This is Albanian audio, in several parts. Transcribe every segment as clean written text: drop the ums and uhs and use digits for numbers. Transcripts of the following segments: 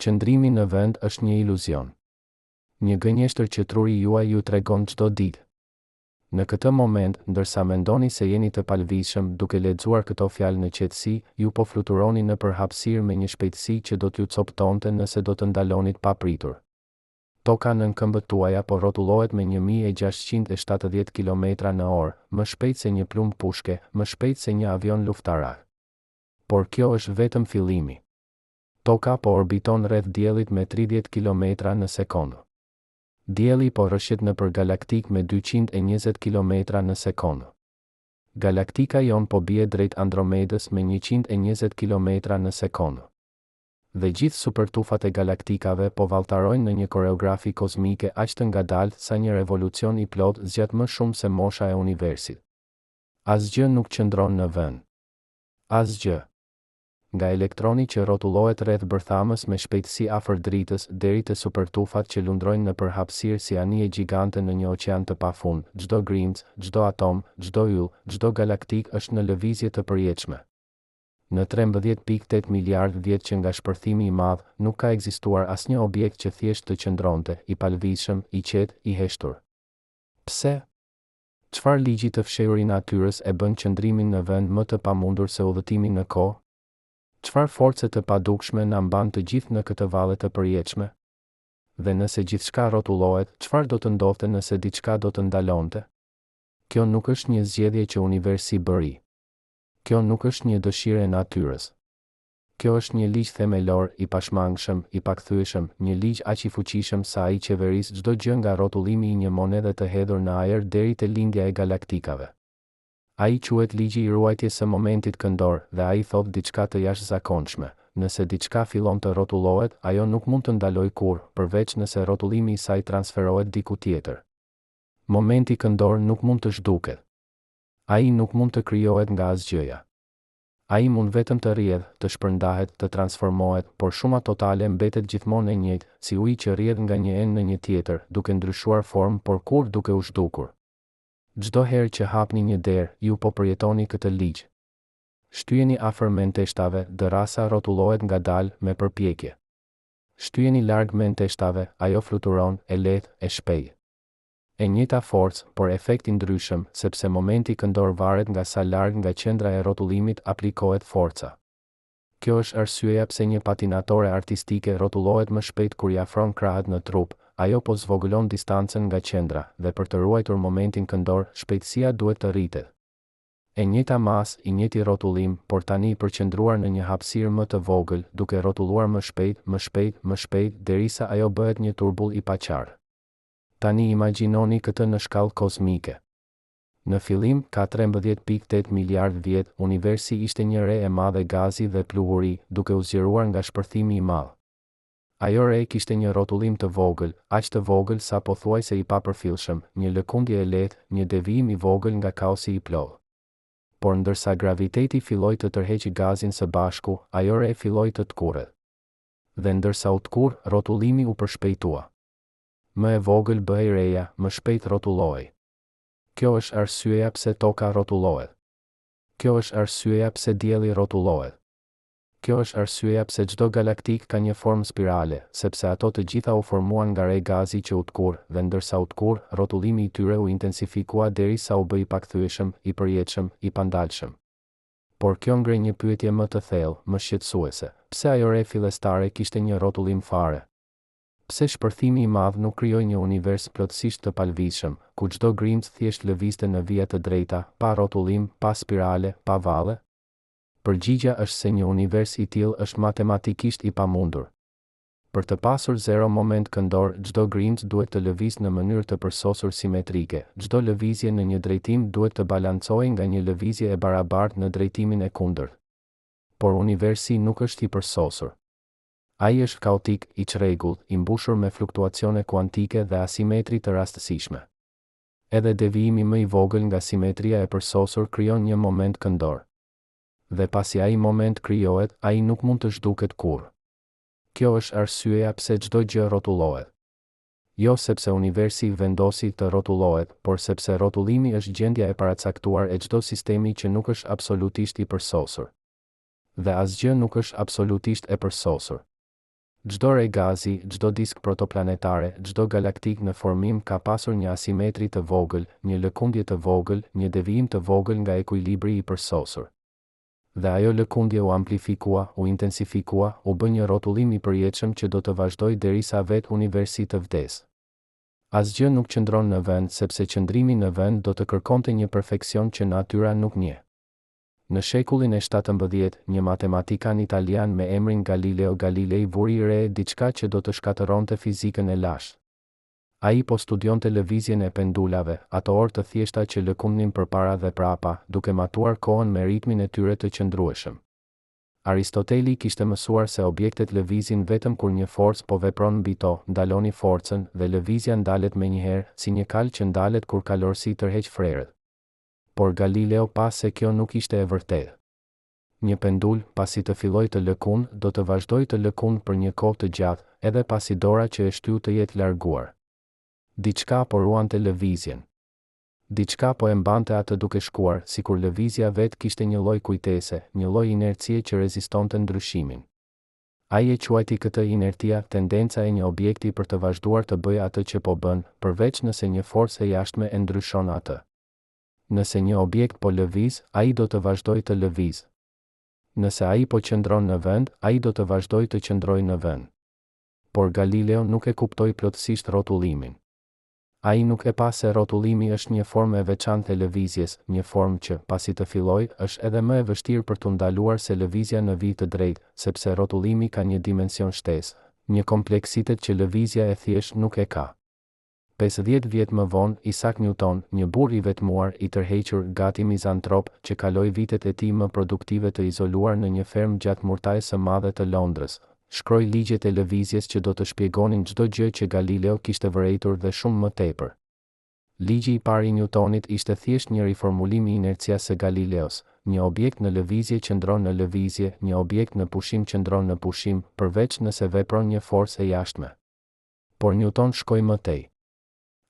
Qëndrimi në vend është një iluzion. Një gënjeshtër që truri juaj ju tregon çdo ditë. Në këtë moment, ndërsa mendoni se jeni të palvizshëm duke lexuar këto fjalë në qetësi, ju po fluturoni nëpër hapësirë me një shpejtësi që do t'ju coptonte nëse do të ndalonit pa pritur. Toka nën këmbët tuaja po rrotullohet me 1670 km/h, më shpejt se një plumb pushke, më shpejt se një avion luftarar. Por kjo është vetëm fillimi. Toka po orbiton rreth diellit me 30 km/s. Dielli po rrëshqet nëpër galaktik me 220 km/s. Galaktika jon po bie drejt Andromedës me 120 km/s. Dhe gjithë supertufat e galaktikave po valltarojnë në një koreografi kozmike aq të ngadaltë sa një revolucion i plot zgjat më shumë se mosha e universit. Asgjë nuk qëndron në vend. Asgjë. Nga elektroni që rrotullohet rreth bërthamës me shpejtësi afër dritës deri te supertufat që lundrojnë nëpër hapësirë si anije gjigante në një oqean të pafund, çdo grimc, çdo atom, çdo yll, çdo galaktik është në lëvizje të përjetshme. Në 13.8 miliard vjet që nga shpërthimi i madh, nuk ka ekzistuar asnjë objekt që thjesht të qëndronte, i palvizshëm, i qetë, i heshtur. Pse? Çfarë ligji të fshehur i natyrës e bën qëndrimin në vend më të pamundur se udhëtimi në kohë? Çfarë force të padukshme na mban të gjithë në këtë valle të përjetshme? Dhe nëse gjithçka rrotullohet, çfarë do të ndodhte nëse diçka do të ndalonte? Kjo nuk është një zgjedhje që universi bëri. Kjo nuk është një dëshirë e natyrës. Kjo është një ligj themelor, i pashmangshëm, i pakthyeshëm, një ligj aq i fuqishëm sa ai qeveris çdo gjë nga rrotullimi i një monedhe të hedhur në ajër deri te lindja e galaktikave. Ai quhet ligji i ruajtjes së momentit këndor dhe ai thot diçka të jashtëzakonshme. Nëse diçka fillon të rrotullohet, ajo nuk mund të ndalojë kurrë, përveç nëse rrotullimi i saj transferohet diku tjetër. Momenti këndor nuk mund të zhduket. Ai nuk mund të krijohet nga asgjëja. Ai mund vetëm të rrjedhë, të shpërndahet, të transformohet, por shuma totale mbetet gjithmonë e njëjtë, si uji që rrjedh nga një enë në një tjetër, duke ndryshuar formë, por kur duke u zhdukur. Çdo herë që hapni një derë, ju po përjetoni këtë ligj. Shtyheni afër mendeshtave, dërrasa rrotullohet ngadalë me përpjekje. Shtyheni larg mendeshtave, ajo fluturon, e lehtë, e shpejtë. E njëjta forcë, por efekti ndryshëm, sepse momenti këndor varet nga sa larg nga qendra e rrotullimit aplikohet forca. Kjo është arsyeja pse një patinatore artistike rrotullohet më shpejt kur i afron krahët në trup, ajo po zvogëlon distancën nga qendra, dhe për të ruajtur momentin këndor, shpejtësia duhet të rritet. E njëjta masë, i njëjti rrotullim, por tani i përqendruar në një hapësirë më të vogël, duke rrotulluar më shpejt, më shpejt, më shpejt, derisa ajo bëhet një turbull i paqartë. Tani imagjinoni këtë në shkallë kozmike. Në fillim, ka 13.8 miliard vjet, universi ishte një re e madhe gazi dhe pluhuri, duke u zgjeruar nga shpërthimi i madh. Ajo re kishte një rrotullim të vogël, aq të vogël sa pothuajse i papërfillshëm, një lëkundje e lehtë, një devijim i vogël nga kaosi i plodh. Por ndërsa graviteti filloi të tërheqë gazin së bashku, ajo re filloi të tkurret. Dhe ndërsa u tkurr, rrotullimi u përshpejtua. Më e vogël bëhej reja, më shpejt rrotullohej. Kjo është arsyeja pse toka rrotullohet. Kjo është arsyeja pse dielli rrotullohet. Kjo është arsyeja pse çdo galaktik ka një formë spirale, sepse ato të gjitha u formuan nga re gazi që u tkurr, dhe ndërsa u tkurr, rrotullimi i tyre u intensifikua derisa u bë i pakthyeshëm, i përjetshëm, i pandalshëm. Por kjo ngre një pyetje më të thellë, më shqetësuese. Pse ajo re fillestare kishte një rrotullim fare? Pse shpërthimi i madh nuk krijoi një univers plotësisht të palvizshëm, ku çdo grimc thjesht lëvizte në vija të drejta, pa rrotullim, pa spirale, pa valle? Përgjigjja është se një univers i tillë është matematikisht i pamundur. Për të pasur zero moment këndor, çdo grimc duhet të lëvizë në mënyrë të përsosur simetrike. Çdo lëvizje në një drejtim duhet të balancojë nga një lëvizje e barabartë në drejtimin e kundërt. Por universi nuk është i përsosur. Ai është kaotik, i çrregullt, i mbushur me fluktuacione kuantike dhe asimetri të rastësishme. Edhe devijimi më i vogël nga simetria e përsosur krijon një moment këndor. Dhe pasi ai moment krijohet, ai nuk mund të zhduket kurrë. Kjo është arsyeja pse çdo gjë rrotullohet. Jo sepse universi vendosi të rrotullohet, por sepse rrotullimi është gjendja e paracaktuar e çdo sistemi që nuk është absolutisht i përsosur. Dhe asgjë nuk është absolutisht e përsosur. Çdo re gazi, çdo disk protoplanetare, çdo galaktik në formim ka pasur një asimetri të vogël, një lëkundje të vogël, një devijim të vogël nga ekuilibri i përsosur. Dhe ajo lëkundje u amplifikua, u intensifikua, u bë një rrotullim i përjetshëm që do të vazhdojë derisa vetë universi të vdes. Asgjë nuk qëndron në vend sepse qëndrimi në vend do të kërkonte një perfeksion që natyra nuk njeh. Në shekullin e 17, një matematikan italian me emrin Galileo Galilei vuri re diçka që do të shkatëronte fizikën e lashtë. Ai po studionte lëvizjen e pendulave, ato orë të thjeshta që lëkundnin përpara dhe prapa, duke matuar kohën me ritmin e tyre të qëndrueshëm. Aristoteli kishte mësuar se objektet lëvizin vetëm kur një forcë po vepron mbi to, ndaloni forcën dhe lëvizja ndalet menjëherë, si një kal që ndalet kur kalorësi tërheq frerët. Por Galileo pa se kjo nuk ishte e vërtetë. Një pendul, pasi të filloj të lëkund, do të vazhdoj të lëkund për një kohë të gjatë, edhe pasi dora që e shtyu të jetë larguar. Diçka po ruante lëvizjen. Diçka po e mbante atë duke shkuar, sikur lëvizja vetë kishte një lloj kujtese, një lloj inercie që rezistonte ndryshimin. Ai e quajti këtë inertia tendenca e një objekti për të vazhduar të bëjë atë që po bën, përveç nëse një forcë e jashtme e ndryshon atë. Nëse një objekt po lëviz, ai do të vazhdojë të lëviz. Nëse ai po qëndron në vend, ai do të vazhdojë të qëndrojë në vend. Por Galileo nuk e kuptoi plotësisht rrotullimin. Ai nuk e pa se rrotullimi është një formë e veçantë e lëvizjes, një formë që, pasi të fillojë, është edhe më e vështirë për të ndaluar se lëvizja në vijë të drejtë, sepse rrotullimi ka një dimension shtesë, një kompleksitet që lëvizja e thjesht nuk e ka. 50 vjet më vonë, Isaac Newton, një burr i vetmuar, i tërhequr, gati mizantrop, që kaloi vitet e tij më produktive të izoluar në një fermë gjatë murtajës së madhe të Londrës, shkroi ligjet e lëvizjes që do të shpjegonin çdo gjë që Galileo kishte vërejtur dhe shumë më tepër. Ligji i parë i Newtonit ishte thjesht një riformulim i inercias së Galileos, një objekt në lëvizje qëndron në lëvizje, një objekt në pushim qëndron në pushim, përveç nëse vepron një forcë e jashtme. Por Newton shkoi më tej.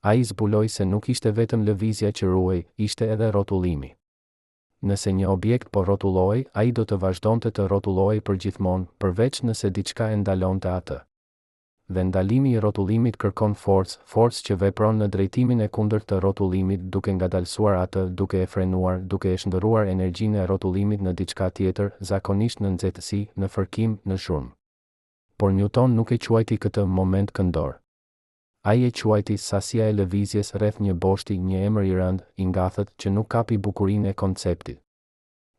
Ai zbuloi se nuk ishte vetëm lëvizja që ruhej, ishte edhe rrotullimi. Nëse një objekt po rrotullohej, ai do të vazhdonte të rrotullohej përgjithmonë, përveç nëse diçka e ndalonte atë. Dhe ndalimi i rrotullimit kërkon forcë që vepron në drejtimin e kundërt të rrotullimit, duke ngadalësuar atë, duke e frenuar, duke e shndërruar energjinë e rrotullimit në diçka tjetër, zakonisht në nxehtësi, në fërkim, në zhurmë. Por Newton nuk e quajti këtë moment këndor. Ai e quajti sasia e lëvizjes rreth një boshti, një emër i rënd, i ngathët, që nuk kapi bukurinë e konceptit.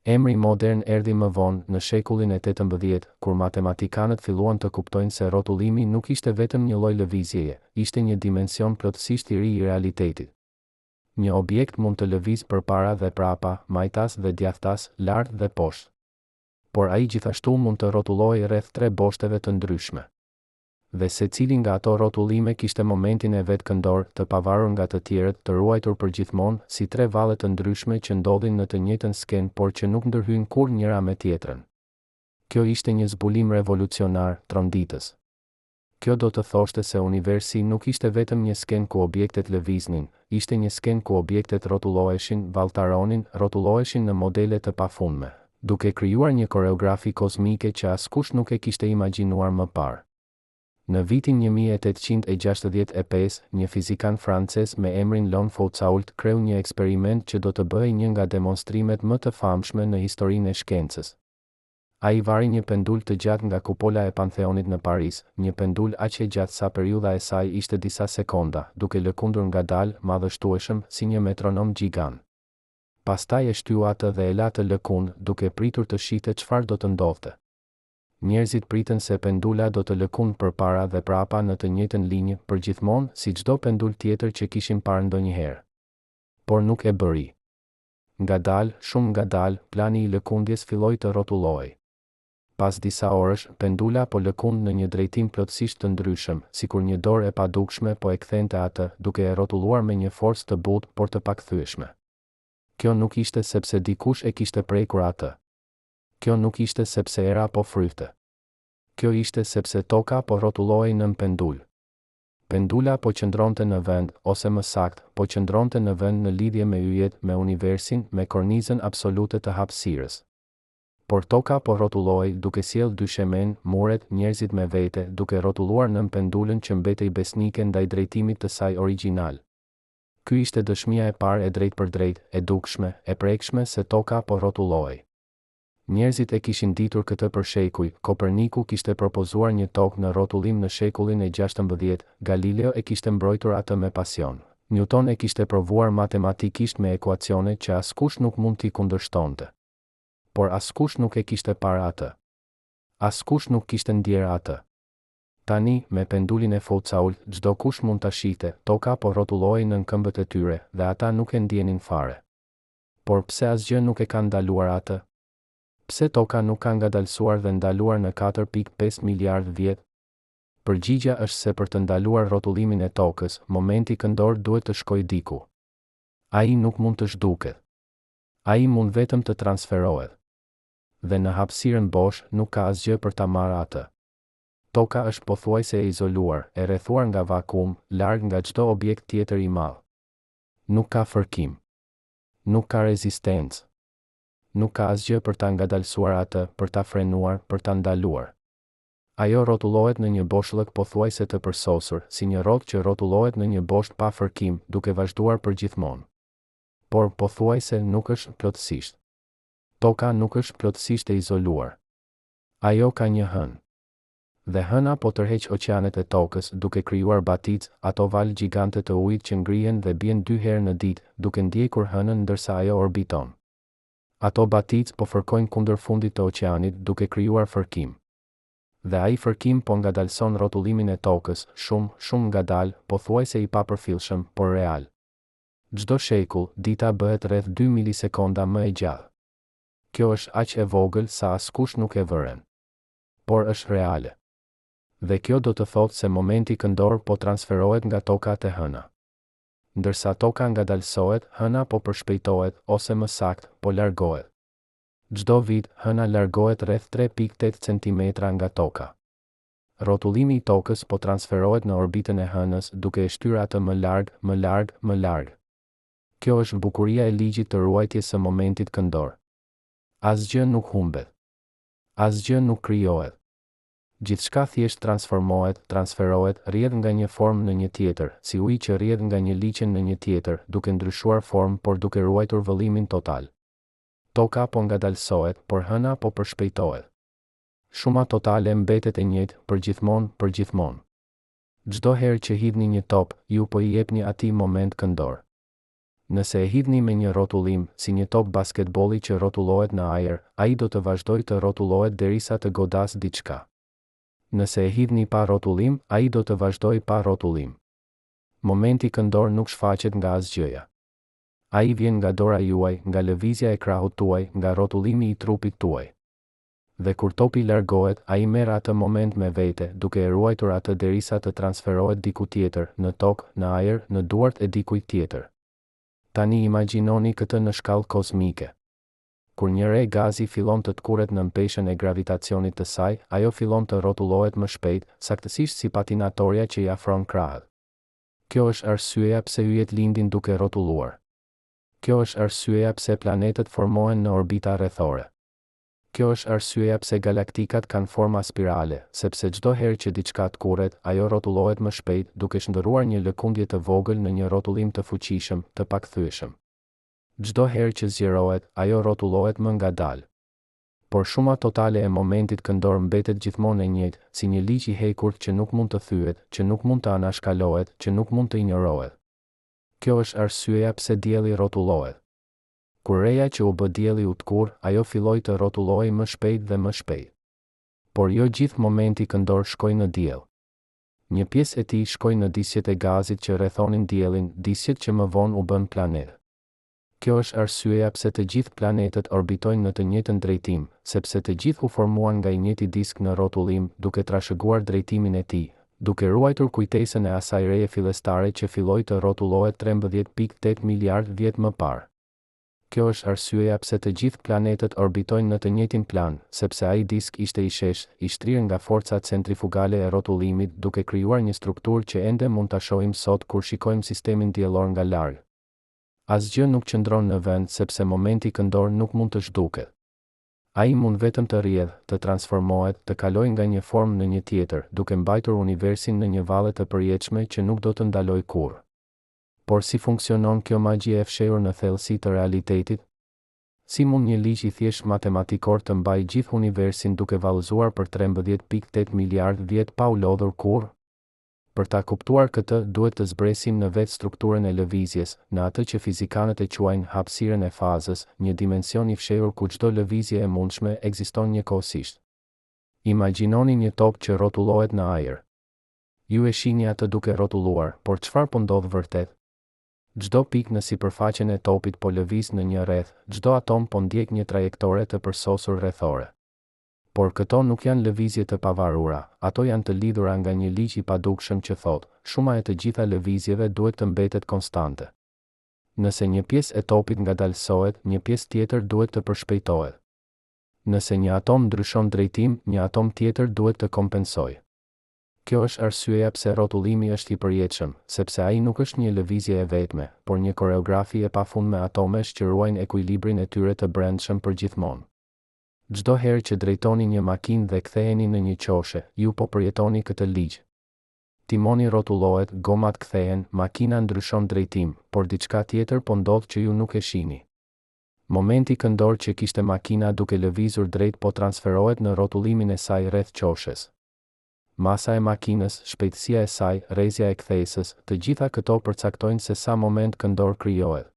Emri modern erdhi më vonë, në shekullin e 18, kur matematikanët filluan të kuptojnë se rrotullimi nuk ishte vetëm një lloj lëvizjeje, ishte një dimension plotësisht i ri i realitetit. Një objekt mund të lëviz përpara dhe prapa, majtas dhe djathtas, lart dhe poshtë. Por ai gjithashtu mund të rrotullohej rreth 3 boshteve të ndryshme. Dhe secili nga ato rrotullime kishte momentin e vet këndor, të pavarur nga të tjerët, të ruajtur përgjithmonë, si 3 valle të ndryshme që ndodhin në të njëjtën skenë, por që nuk ndërhyjnë kurrë njëra me tjetrën. Kjo ishte një zbulim revolucionar, tronditës. Kjo do të thoshte se universi nuk ishte vetëm një skenë ku objektet lëviznin, ishte një skenë ku objektet rrotulloheshin, valltaronin, rrotulloheshin në modele të pafundme, duke krijuar një koreografi kozmike që askush nuk e kishte imagjinuar më parë. Në vitin 1865, një fizikan francez me emrin Lon Foucault kreu një eksperiment që do të bëhej një nga demonstrimet më të famshme në historinë e shkencës. Ai vari një pendul të gjatë nga kupola e Pantheonit në Paris, një pendul aq e gjatë sa periudha e saj ishte disa sekonda, duke lëkundur ngadalë, madhështueshëm, si një metronom gjigant. Pastaj e shtyu atë dhe e la të lëkund, duke pritur të shihte çfarë do të ndodhte. Njerëzit pritën se pendula do të lëkund përpara dhe prapa në të njëjtën linjë, përgjithmonë si çdo pendul tjetër që kishin parë ndonjëherë. Por nuk e bëri. Ngadalë, shumë ngadalë, plani i lëkundjes filloi të rrotullohej. Pas disa orësh, pendula po lëkund në një drejtim plotësisht të ndryshëm, sikur një dorë e padukshme po e kthente atë, duke e rrotulluar me një forcë të butë por të pakthyeshme. Kjo nuk ishte sepse dikush e kishte prekur atë. Kjo nuk ishte sepse era po fryfte. Kjo ishte sepse toka po rrotullohej nën pendul. Pendula po qëndronte në vend, ose më saktë, po qëndronte në vend në lidhje me yjet, me universin, me kornizën absolute të hapësirës. Por toka po rrotullohej duke sjell dyshemen, muret, njerëzit me vete, duke rrotulluar nën pendulën që mbetej besnike ndaj drejtimit të saj origjinal. Ky ishte dëshmia e parë e drejt për drejt, e dukshme, e prekshme se toka po rrotullohej. Njerëzit e kishin ditur këtë për shekuj. Koperniku kishte propozuar një tokë në rrotullim në shekullin e 16, Galileo e kishte mbrojtur atë me pasion. Newton e kishte provuar matematikisht me ekuacione që askush nuk mund t'i kundërshtonte. Por askush nuk e kishte parë atë. Askush nuk kishte ndjerë atë. Tani, me pendulin e Foucault, çdo kush mund ta shihte, toka po rrotullohej nën këmbët e tyre, dhe ata nuk e ndjenin fare. Por pse asgjë nuk e ka ndaluar atë? Pse toka nuk ka ngadalësuar dhe ndaluar në 4.5 miliard vjet? Përgjigja është se për të ndaluar rrotullimin e tokës, momenti këndor duhet të shkojë diku. Ai nuk mund të zhduket. Ai mund vetëm të transferohet. Dhe në hapësirën bosh nuk ka asgjë për ta marrë atë. Toka është pothuajse e izoluar, e rrethuar nga vakum, larg nga çdo objekt tjetër i madh. Nuk ka fërkim. Nuk ka rezistencë. Nuk ka asgjë për ta ngadalësuar atë, për ta frenuar, për ta ndaluar. Ajo rrotullohet në një boshllëk pothuajse të përsosur, si një rrotë që rrotullohet në një boshë pa fërkim, duke vazhduar përgjithmonë. Por pothuajse nuk është plotësisht. Toka nuk është plotësisht e izoluar. Ajo ka një hënë. Dhe hëna po tërheq oqeanet e tokës, duke krijuar baticë, ato valë gjigante të ujit që ngrihen dhe bien 2 herë në ditë, duke ndjekur hënën ndërsa ajo orbiton. Ato baticë po fërkojnë kundër fundit të oqeanit, duke krijuar fërkim. Dhe ai fërkim po ngadalson rrotullimin e tokës, shumë ngadalë, pothuajse i papërfillshëm, por real. Çdo shekull, dita bëhet rreth 2 milisekonda më e gjallë. Kjo është aq e vogël sa askush nuk e vëren. Por është reale. Dhe kjo do të thotë se momenti këndor po transferohet nga toka te hëna. Ndërsa toka ngadalësohet, hëna po përshpejtohet, ose më saktë, po largohet. Çdo vit, hëna largohet rreth 3.8 cm nga toka. Rrotullimi i tokës po transferohet në orbitën e hënës, duke e shtyrë atë më larg. Kjo është bukuria e ligjit të ruajtjes së momentit këndor. Asgjë nuk humbet. Asgjë nuk krijohet. Gjithçka thjesht transferohet, rrjedh nga një formë në një tjetër, si uji që rrjedh nga një liqen në një tjetër, duke ndryshuar formë por duke ruajtur vëllimin total. Toka po ngadalësohet, por hëna po përshpejtohet. Shuma totale mbetet e njëjtë, përgjithmonë. Çdo herë që hidhni një top, ju po i jepni atij moment këndor. Nëse e hidhni me një rrotullim, si një top basketbolli që rrotullohet në ajër, ai do të vazhdojë të rrotullohet derisa të godasë diçka. Nëse e hidhni pa rrotullim, ai do të vazhdojë pa rrotullim. Momenti këndor nuk shfaqet nga asgjëja. Ai vjen nga dora juaj, nga lëvizja e krahut tuaj, nga rrotullimi i trupit tuaj. Dhe kur topi largohet, ai merr atë moment me vete, duke e ruajtur atë derisa të transferohet diku tjetër, në tokë, në ajër, në duart e dikujt tjetër. Tani imagjinoni këtë në shkallë kozmike. Kur një re gazi fillon të tkurret në mpeshën e gravitacionit të saj, ajo fillon të rrotullohet më shpejt, saktësisht si patinatorja që i afron krahët. Kjo është arsyeja pse yjet lindin duke rrotulluar. Kjo është arsyeja pse planetet formohen në orbita rrethore. Kjo është arsyeja pse galaktikat kanë forma spirale, sepse çdo herë që diçka tkurret, ajo rrotullohet më shpejt, duke shndërruar një lëkundje të vogël në një rrotullim të fuqishëm, të pakthyeshëm. Çdo herë që zgjerohet, ajo rrotullohet më ngadalë. Por shuma totale e momentit këndor mbetet gjithmonë e njëjtë, si një ligj i hekur që nuk mund të thyet, që nuk mund të anashkalohet, që nuk mund të injorohet. Kjo është arsyeja pse dielli rrotullohet. Kur reja që u bë dielli u tkur, ajo filloi të rrotullohej më shpejt dhe më shpejt. Por jo gjithë momenti këndor shkoi në diell. Një pjesë e tij shkoi në disjet e gazit që rrethonin diellin, disjet që më vonë u bën planet. Kjo është arsyeja pse të gjithë planetet orbitojnë në të njëjtën drejtim, sepse të gjithë u formuan nga i njëjti disk në rrotullim, duke trashëguar drejtimin e tij, duke ruajtur kujtesën e asaj reje fillestare që filloi të rrotullohet 13.8 miliard vjet më parë. Kjo është arsyeja pse të gjithë planetet orbitojnë në të njëjtin plan, sepse ai disk ishte i sheshtë, i shtrirë nga forcat centrifugale e rrotullimit, duke krijuar një strukturë që ende mund ta shohim sot kur shikojmë sistemin diellor nga larg. Asgjë nuk qëndron në vend sepse momenti këndor nuk mund të zhduket. Ai mund vetëm të rrjedhë, të transformohet, të kalojë nga një formë në një tjetër, duke mbajtur universin në një valle të përjetshme që nuk do të ndalojë kurrë. Por si funksionon kjo magji e fshehur në thellësi të realitetit? Si mund një ligj i thjesht matematikor të mbajë gjithë universin duke vallëzuar për 13.8 miliard vjet pa u lodhur kurrë? Për ta kuptuar këtë, duhet të zbresim në vetë strukturën e lëvizjes, në atë që fizikanët e quajnë hapësirën e fazës, një dimension i fshehur ku çdo lëvizje e mundshme ekziston njëkohësisht. Imagjinoni një top që rrotullohet në ajër. Ju e shihni atë duke rrotulluar, por çfarë po ndodh vërtet? Çdo pikë në sipërfaqen e topit po lëviz në një rreth, çdo atom po ndjek një trajektore të përsosur rrethore. Por këto nuk janë lëvizje të pavarura, ato janë të lidhura nga një ligj i padukshëm që thotë, shuma e të gjitha lëvizjeve duhet të mbetet konstante. Nëse një pjesë e topit ngadalësohet, një pjesë tjetër duhet të përshpejtohet. Nëse një atom ndryshon drejtim, një atom tjetër duhet të kompensojë. Kjo është arsyeja pse rrotullimi është i përjetshëm, sepse ai nuk është një lëvizje e vetme, por një koreografi e pafundme atomesh që ruajnë ekuilibrin e tyre të brendshëm përgjithmonë. Çdo herë që drejtoni një makinë dhe ktheheni në një qoshe, ju po përjetoni këtë ligj. Timoni rrotullohet, gomat kthehen, makina ndryshon drejtim, por diçka tjetër po ndodh që ju nuk e shihni. Momenti këndor që kishte makina duke lëvizur drejt po transferohet në rrotullimin e saj rreth qoshes. Masa e makinës, shpejtësia e saj, rrezja e kthesës, të gjitha këto përcaktojnë se sa moment këndor krijohet.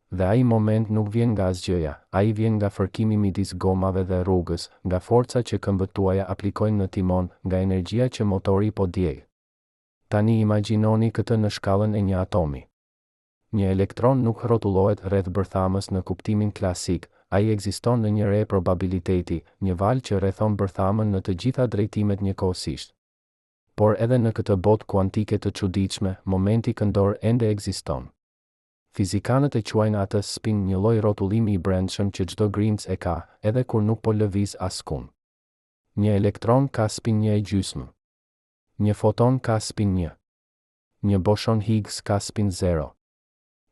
Dhe ai moment nuk vjen nga asgjëja, ai vjen nga fërkimi midis gomave dhe rrugës, nga forca që këmbët tuaja aplikojnë në timon, nga energjia që motori po djeg. Tani imagjinoni këtë në shkallën e një atomi. Një elektron nuk rrotullohet rreth bërthamës në kuptimin klasik, ai ekziston në një re probabiliteti, një valë që rrethon bërthamën në të gjitha drejtimet njëkohësisht. Por edhe në këtë botë kuantike të çuditshme, momenti këndor ende ekziston. Fizikanët e quajnë atë spin, një lloj rrotullimi i brendshëm që çdo grimc e ka, edhe kur nuk po lëviz askund. Një elektron ka spin 1/2. Një foton ka spin 1. Një boson Higgs ka spin 0.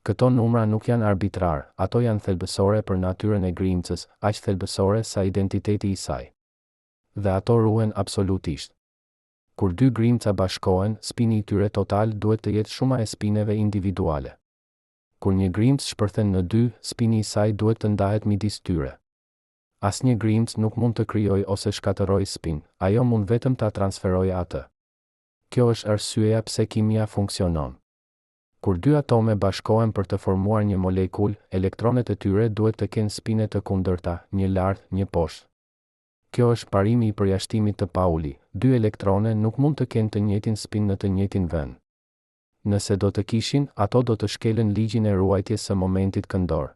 Këto numra nuk janë arbitrar, ato janë thelbësore për natyrën e grimcës, aq thelbësore sa identiteti i saj. Dhe ato ruhen absolutisht. Kur dy grimca bashkohen, spini i tyre total duhet të jetë shuma e spineve individuale. Kur një grimc shpërthen në dy, spini i saj duhet të ndahet midis tyre. Asnjë grimc nuk mund të krijojë ose shkatërrojë spin, ajo mund vetëm ta transferojë atë. Kjo është arsyeja pse kimia funksionon. Kur dy atome bashkohen për të formuar një molekul, elektronet e tyre duhet të kenë spine të kundërta, një lart, një poshtë. Kjo është parimi i përjashtimit të Pauli, dy elektrone nuk mund të kenë të njëjtin spin në të njëjtin vend. Nëse do të kishin, ato do të shkelën ligjin e ruajtjes së momentit këndor.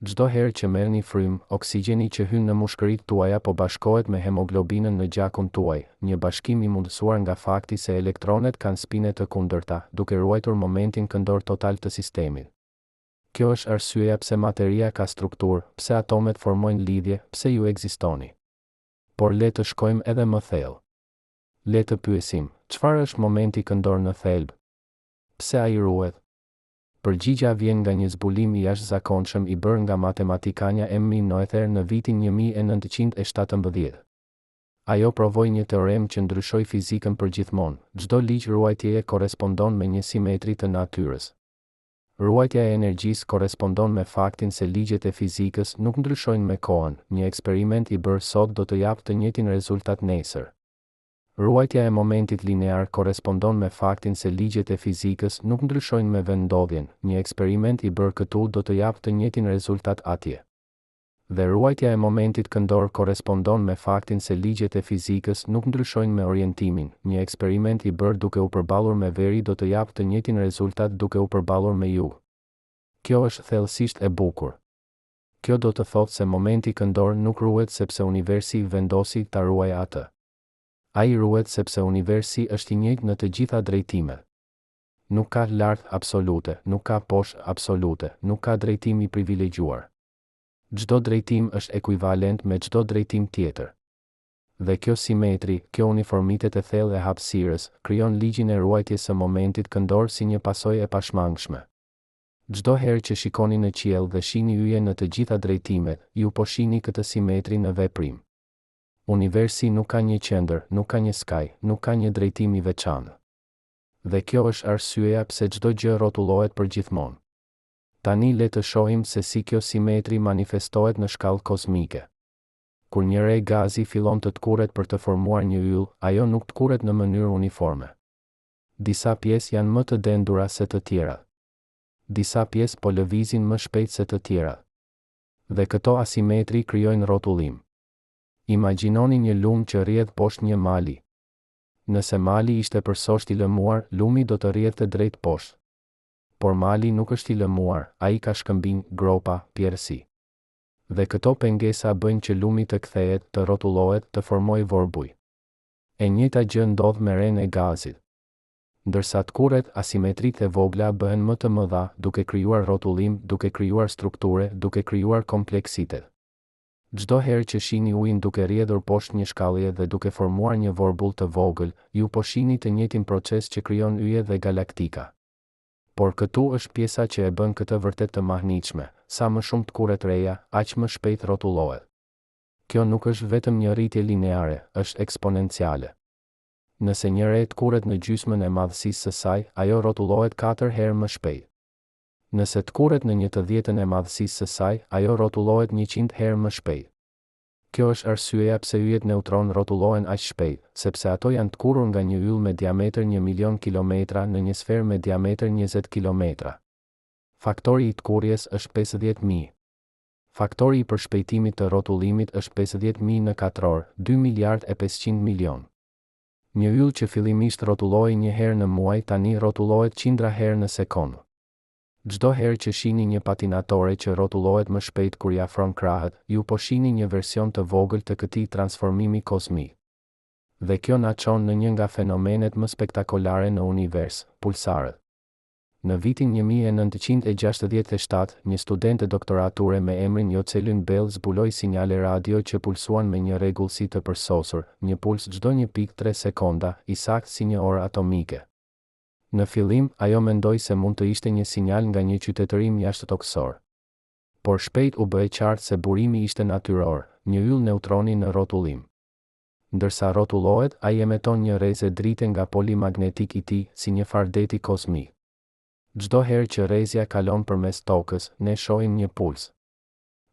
Çdo herë që merrni frymë, oksigjeni që hyn në mushkëritë tuaja po bashkohet me hemoglobinën në gjakun tuaj, një bashkim i mundësuar nga fakti se elektronet kanë spine të kundërta, duke ruajtur momentin këndor total të sistemit. Kjo është arsyeja pse materia ka strukturë, pse atomet formojnë lidhje, pse ju ekzistoni. Por le të shkojmë edhe më thellë. Le të pyesim, çfarë është momenti këndor në thelb? Pse ai ruhet? Përgjigja vjen nga një zbulim i jashtëzakonshëm i bërë nga matematikanja Emmy Noether në vitin 1917. Ajo provoi një teorem që ndryshoi fizikën përgjithmonë. Çdo ligj ruajtjeje korrespondon me një simetri të natyrës. Ruajtja e energjisë korrespondon me faktin se ligjet e fizikës nuk ndryshojnë me kohën. Një eksperiment i bërë sot do të japë të njëjtin rezultat nesër. Ruajtja e momentit linear korrespondon me faktin se ligjet e fizikës nuk ndryshojnë me vendodhjen. Një eksperiment i bërë këtu do të japë të njëjtin rezultat atje. Dhe ruajtja e momentit këndor korrespondon me faktin se ligjet e fizikës nuk ndryshojnë me orientimin. Një eksperiment i bërë duke u përballur me veri do të japë të njëjtin rezultat duke u përballur me ju. Kjo është thellësisht e bukur. Kjo do të thotë se momenti këndor nuk ruhet sepse universi vendosi ta ruajë atë. Ai ruhet sepse universi është i njëjtë në të gjitha drejtimet. Nuk ka lart absolute, nuk ka poshtë absolute, nuk ka drejtim i privilegjuar. Çdo drejtim është ekuivalent me çdo drejtim tjetër. Dhe kjo simetri, kjo uniformitet e thellë e hapësirës, krijon ligjin e ruajtjes së momentit këndor si një pasojë e pashmangshme. Çdo herë që shikoni në qiell dhe shihni yje në të gjitha drejtimet, ju po shihni këtë simetri në veprim. Universi nuk ka një qendër, nuk ka një skaj, nuk ka një drejtim i veçantë. Dhe kjo është arsyeja pse çdo gjë rrotullohet përgjithmonë. Tani le të shohim se si kjo simetri manifestohet në shkallë kozmike. Kur një rej gazi fillon të tkurret për të formuar një yll, ajo nuk tkurret në mënyrë uniforme. Disa pjesë janë më të dendura se të tjerat. Disa pjesë po lëvizin më shpejt se të tjerat. Dhe këto asimetri krijojnë rrotullim. Imagjinoni një lum që rrjedh poshtë një mali. Nëse mali ishte përsosht i lëmuar, lumi do të rrjedhte drejt poshtë. Por mali nuk është i lëmuar, ai ka shkëmbinj, gropa, pjerësi. Dhe këto pengesa bëjnë që lumi të kthehet, të rrotullohet, të formojë vorbuj. E njëjta gjë ndodh me ren e gazit. Ndërsa tkurret, asimetritë e vogla bëhen më të mëdha, duke krijuar rrotullim, duke krijuar strukture, duke krijuar kompleksitet. Çdo herë që shihni ujin duke rrjedhur poshtë një shkallëje dhe duke formuar një vorbull të vogël, ju po shihni të njëjtin proces që krijon yje dhe galaktika. Por këtu është pjesa që e bën këtë vërtet të mahnitshme, sa më shumë tkurret reja, aq më shpejt rrotullohet. Kjo nuk është vetëm një rritje lineare, është eksponenciale. Nëse një re tkurret në gjysmën e madhësisë së saj, ajo rrotullohet 4 herë më shpejt. Nëse tkurret në 1/10 e madhësisë së saj, ajo rrotullohet 100 herë më shpejt. Kjo është arsyeja pse yjet neutron rrotullohen aq shpejt, sepse ato janë tkurrur nga një yll me diametër 1.000.000 kilometra në një sferë me diametër 20 kilometra. Faktori i tkurrjes është 50.000. Faktori i përshpejtimit të rrotullimit është 50.000 në katror, 2 miliard e 500 milion. Një yll që fillimisht rrotullohej një herë në muaj tani rrotullohet qindra herë në sekond. Çdo herë që shihni një patinatore që rrotullohet më shpejt kur i afron krahët, ju po shihni një version të vogël të këtij transformimi kozmik. Dhe kjo na çon në një nga fenomenet më spektakolare në univers, pulsarët. Në vitin 1967, një studente doktorature me emrin Jocelyn Bell zbuloi sinjale radio që pulsuan me një rregullsi të përsosur, një puls çdo 1.3 sekonda, i saktë si një orë atomike. Në fillim, ajo mendoi se mund të ishte një sinjal nga një qytetërim jashtëtoksor. Por shpejt u bë e qartë se burimi ishte natyror, një yll neutroni në rrotullim. Ndërsa rrotullohet, ai emeton një rrezë drite nga poli magnetik i tij, si një fardeti kozmik. Çdo herë që rrezja kalon përmes tokës, ne shohim një puls.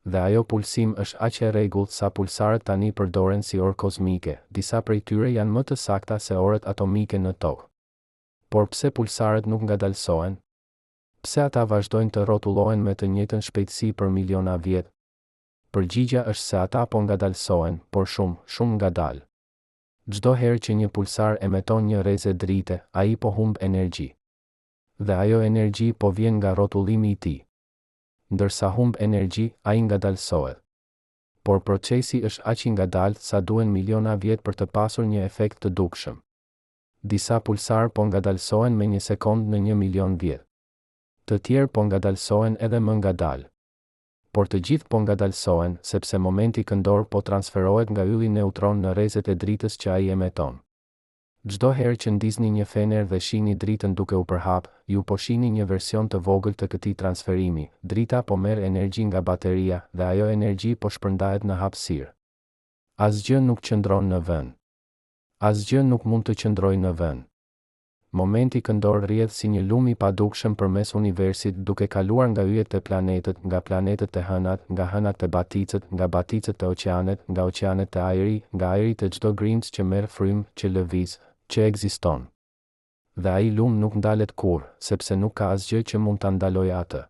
Dhe ajo pulsim është aq e rregullt sa pulsarët tani përdoren si orë kozmike, disa prej tyre janë më të sakta se orët atomike në tokë. Por pse pulsarët nuk ngadalësohen? Pse ata vazhdojnë të rrotullohen me të njëjtën shpejtësi për miliona vjet? Përgjigjja është se ata po ngadalësohen, por shumë ngadalë. Çdo herë që një pulsar emeton një rrezë drite, ai po humb energji. Dhe ajo energji po vjen nga rrotullimi i tij. Ndërsa humb energji, ai ngadalësohet. Por procesi është aq i ngadaltë sa duhen miliona vjet për të pasur një efekt të dukshëm. Disa pulsar po ngadalësohen me 1 sekond në 1.000.000 vjet. Të tjerë po ngadalësohen edhe më ngadalë. Por të gjithë po ngadalësohen sepse momenti këndor po transferohet nga ylli neutron në rrezet e dritës që ai emeton. Çdo herë që ndizni një fener dhe shihni dritën duke u përhap, ju po shihni një version të vogël të këtij transferimi. Drita po merr energji nga bateria dhe ajo energji po shpërndahet në hapësirë. Asgjë nuk qëndron në vend. Asgjë nuk mund të qëndrojë në vend. Momenti këndor rrjedh si një lum i padukshëm përmes universit duke kaluar nga yjet e planetët, nga planetët e hënat, nga hënat e baticët, nga baticët e oqeanet, nga oqeanet e ajri, nga ajri të çdo grimc që merr frymë, që lëviz, që ekziston. Dhe ai lum nuk ndalet kurrë, sepse nuk ka asgjë që mund ta ndalojë atë.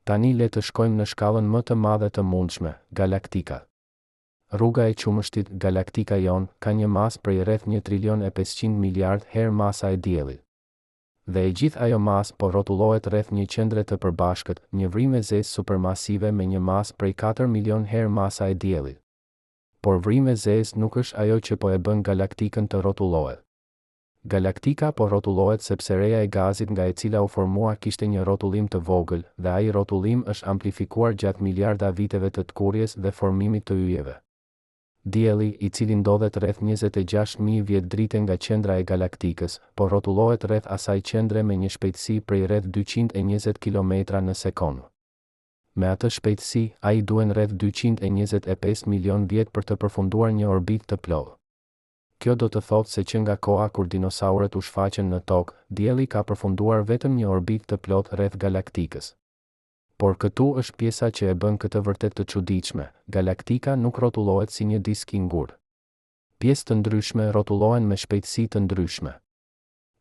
Tani le të shkojmë në shkallën më të madhe të mundshme, galaktika. Rruga e qumështit, galaktika jon, ka një masë prej rreth 1.500 miliard herë masa e diellit. Dhe e gjithë ajo masë po rrotullohet rreth një qendre të përbashkët, një vrimë zezë supermasive me një masë prej 4 milion herë masa e diellit. Por vrimë zezë nuk është ajo që po e bën galaktikën të rrotullohet. Galaktika po rrotullohet sepse reja e gazit nga e cila u formua kishte një rrotullim të vogël, dhe ai rrotullim është amplifikuar gjatë miliarda viteve të tkurrjes dhe formimit të yjeve. Dielli, i cili ndodhet rreth 26.000 vjet drite nga qendra e galaktikës, po rrotullohet rreth asaj qendre me një shpejtësi prej rreth 220 km në sekondë. Me atë shpejtësi, ai duhen rreth 225 milion vjet për të përfunduar një orbitë të plotë. Kjo do të thotë se që nga koha kur dinosaurët u shfaqën në tokë, dielli ka përfunduar vetëm një orbitë të plotë rreth galaktikës. Por këtu është pjesa që e bën këtë vërtet të çuditshme. Galaktika nuk rrotullohet si një disk i ngurtë. Pjesë të ndryshme rrotullohen me shpejtësi të ndryshme.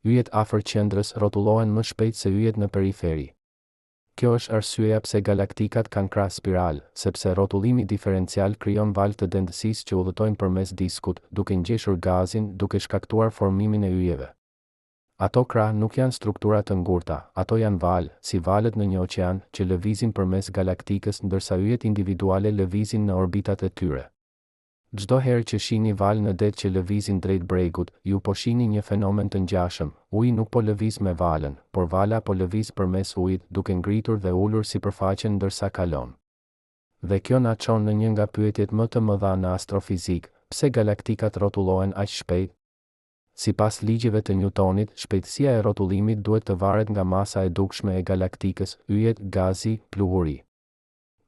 Yjet afër qendrës rrotullohen më shpejt se yjet në periferi. Kjo është arsyeja pse galaktikat kanë krah spiral, sepse rrotullimi diferencial krijon valë të dendësisë që udhëtojnë përmes diskut, duke ngjeshur gazin, duke shkaktuar formimin e yjeve. Ato krah nuk janë struktura të ngurta, ato janë valë, si valët në një oqean, që lëvizin përmes galaktikës ndërsa yjet individuale lëvizin në orbitat e tyre. Çdo herë që shihni valë në det që lëvizin drejt bregut, ju po shihni një fenomen të ngjashëm. Uji nuk po lëviz me valën, por vala po lëviz përmes ujit, duke ngritur dhe ulur sipërfaqen ndërsa kalon. Dhe kjo na çon në një nga pyetjet më të mëdha në astrofizik: pse galaktikat rrotullohen aq shpejt? Sipas ligjeve të Newtonit, shpejtësia e rrotullimit duhet të varet nga masa e dukshme e galaktikës, yjet, gazi, pluhuri.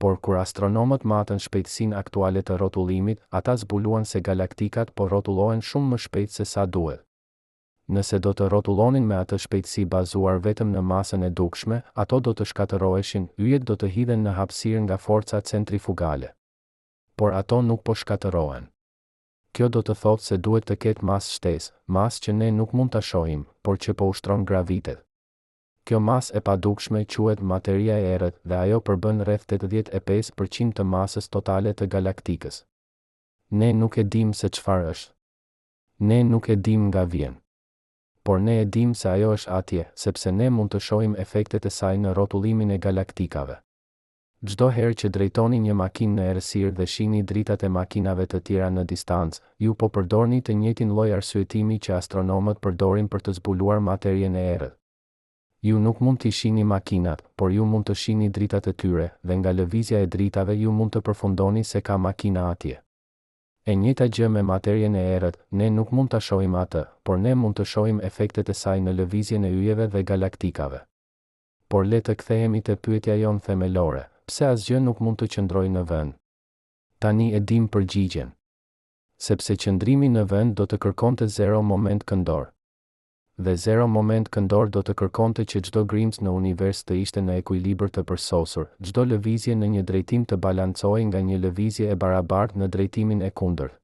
Por kur astronomët matën shpejtësinë aktuale të rrotullimit, ata zbuluan se galaktikat po rrotullohen shumë më shpejt se sa duhet. Nëse do të rrotullonin me atë shpejtësi bazuar vetëm në masën e dukshme, ato do të shkatërroheshin, yjet do të hidhen në hapësirë nga forca centrifugale. Por ato nuk po shkatërrohen. Kjo do të thotë se duhet të ketë masë shtesë, masë që ne nuk mund ta shohim, por që po ushtron gravitet. Kjo masë e padukshme quhet materia e errët dhe ajo përbën rreth 85% të masës totale të galaktikës. Ne nuk e dim se çfarë është. Ne nuk e dim nga vjen. Por ne e dim se ajo është atje, sepse ne mund të shohim efektet e saj në rrotullimin e galaktikave. Çdo herë që drejtoni një makinë në errësirë dhe shihni dritat e makinave të tjera në distancë, ju po përdorni të njëjtin lloj arsyetimi që astronomët përdorin për të zbuluar materien e errët. Ju nuk mund t'i shihni makinat, por ju mund të shihni dritat e tyre, dhe nga lëvizja e dritave ju mund të përfundoni se ka makina atje. E njëjta gjë me materien e errët, ne nuk mund ta shohim atë, por ne mund të shohim efektet e saj në lëvizjen e yjeve dhe galaktikave. Por le të kthehemi te pyetja jonë themelore: pse asgjë nuk mund të qëndrojë në vend? Tani e dim përgjigjen. Sepse qëndrimi në vend do të kërkonte zero moment këndor. Dhe zero moment këndor do të kërkonte që çdo grimc në univers të ishte në ekuilibër të përsosur, çdo lëvizje në një drejtim të balancohej nga një lëvizje e barabartë në drejtimin e kundërt.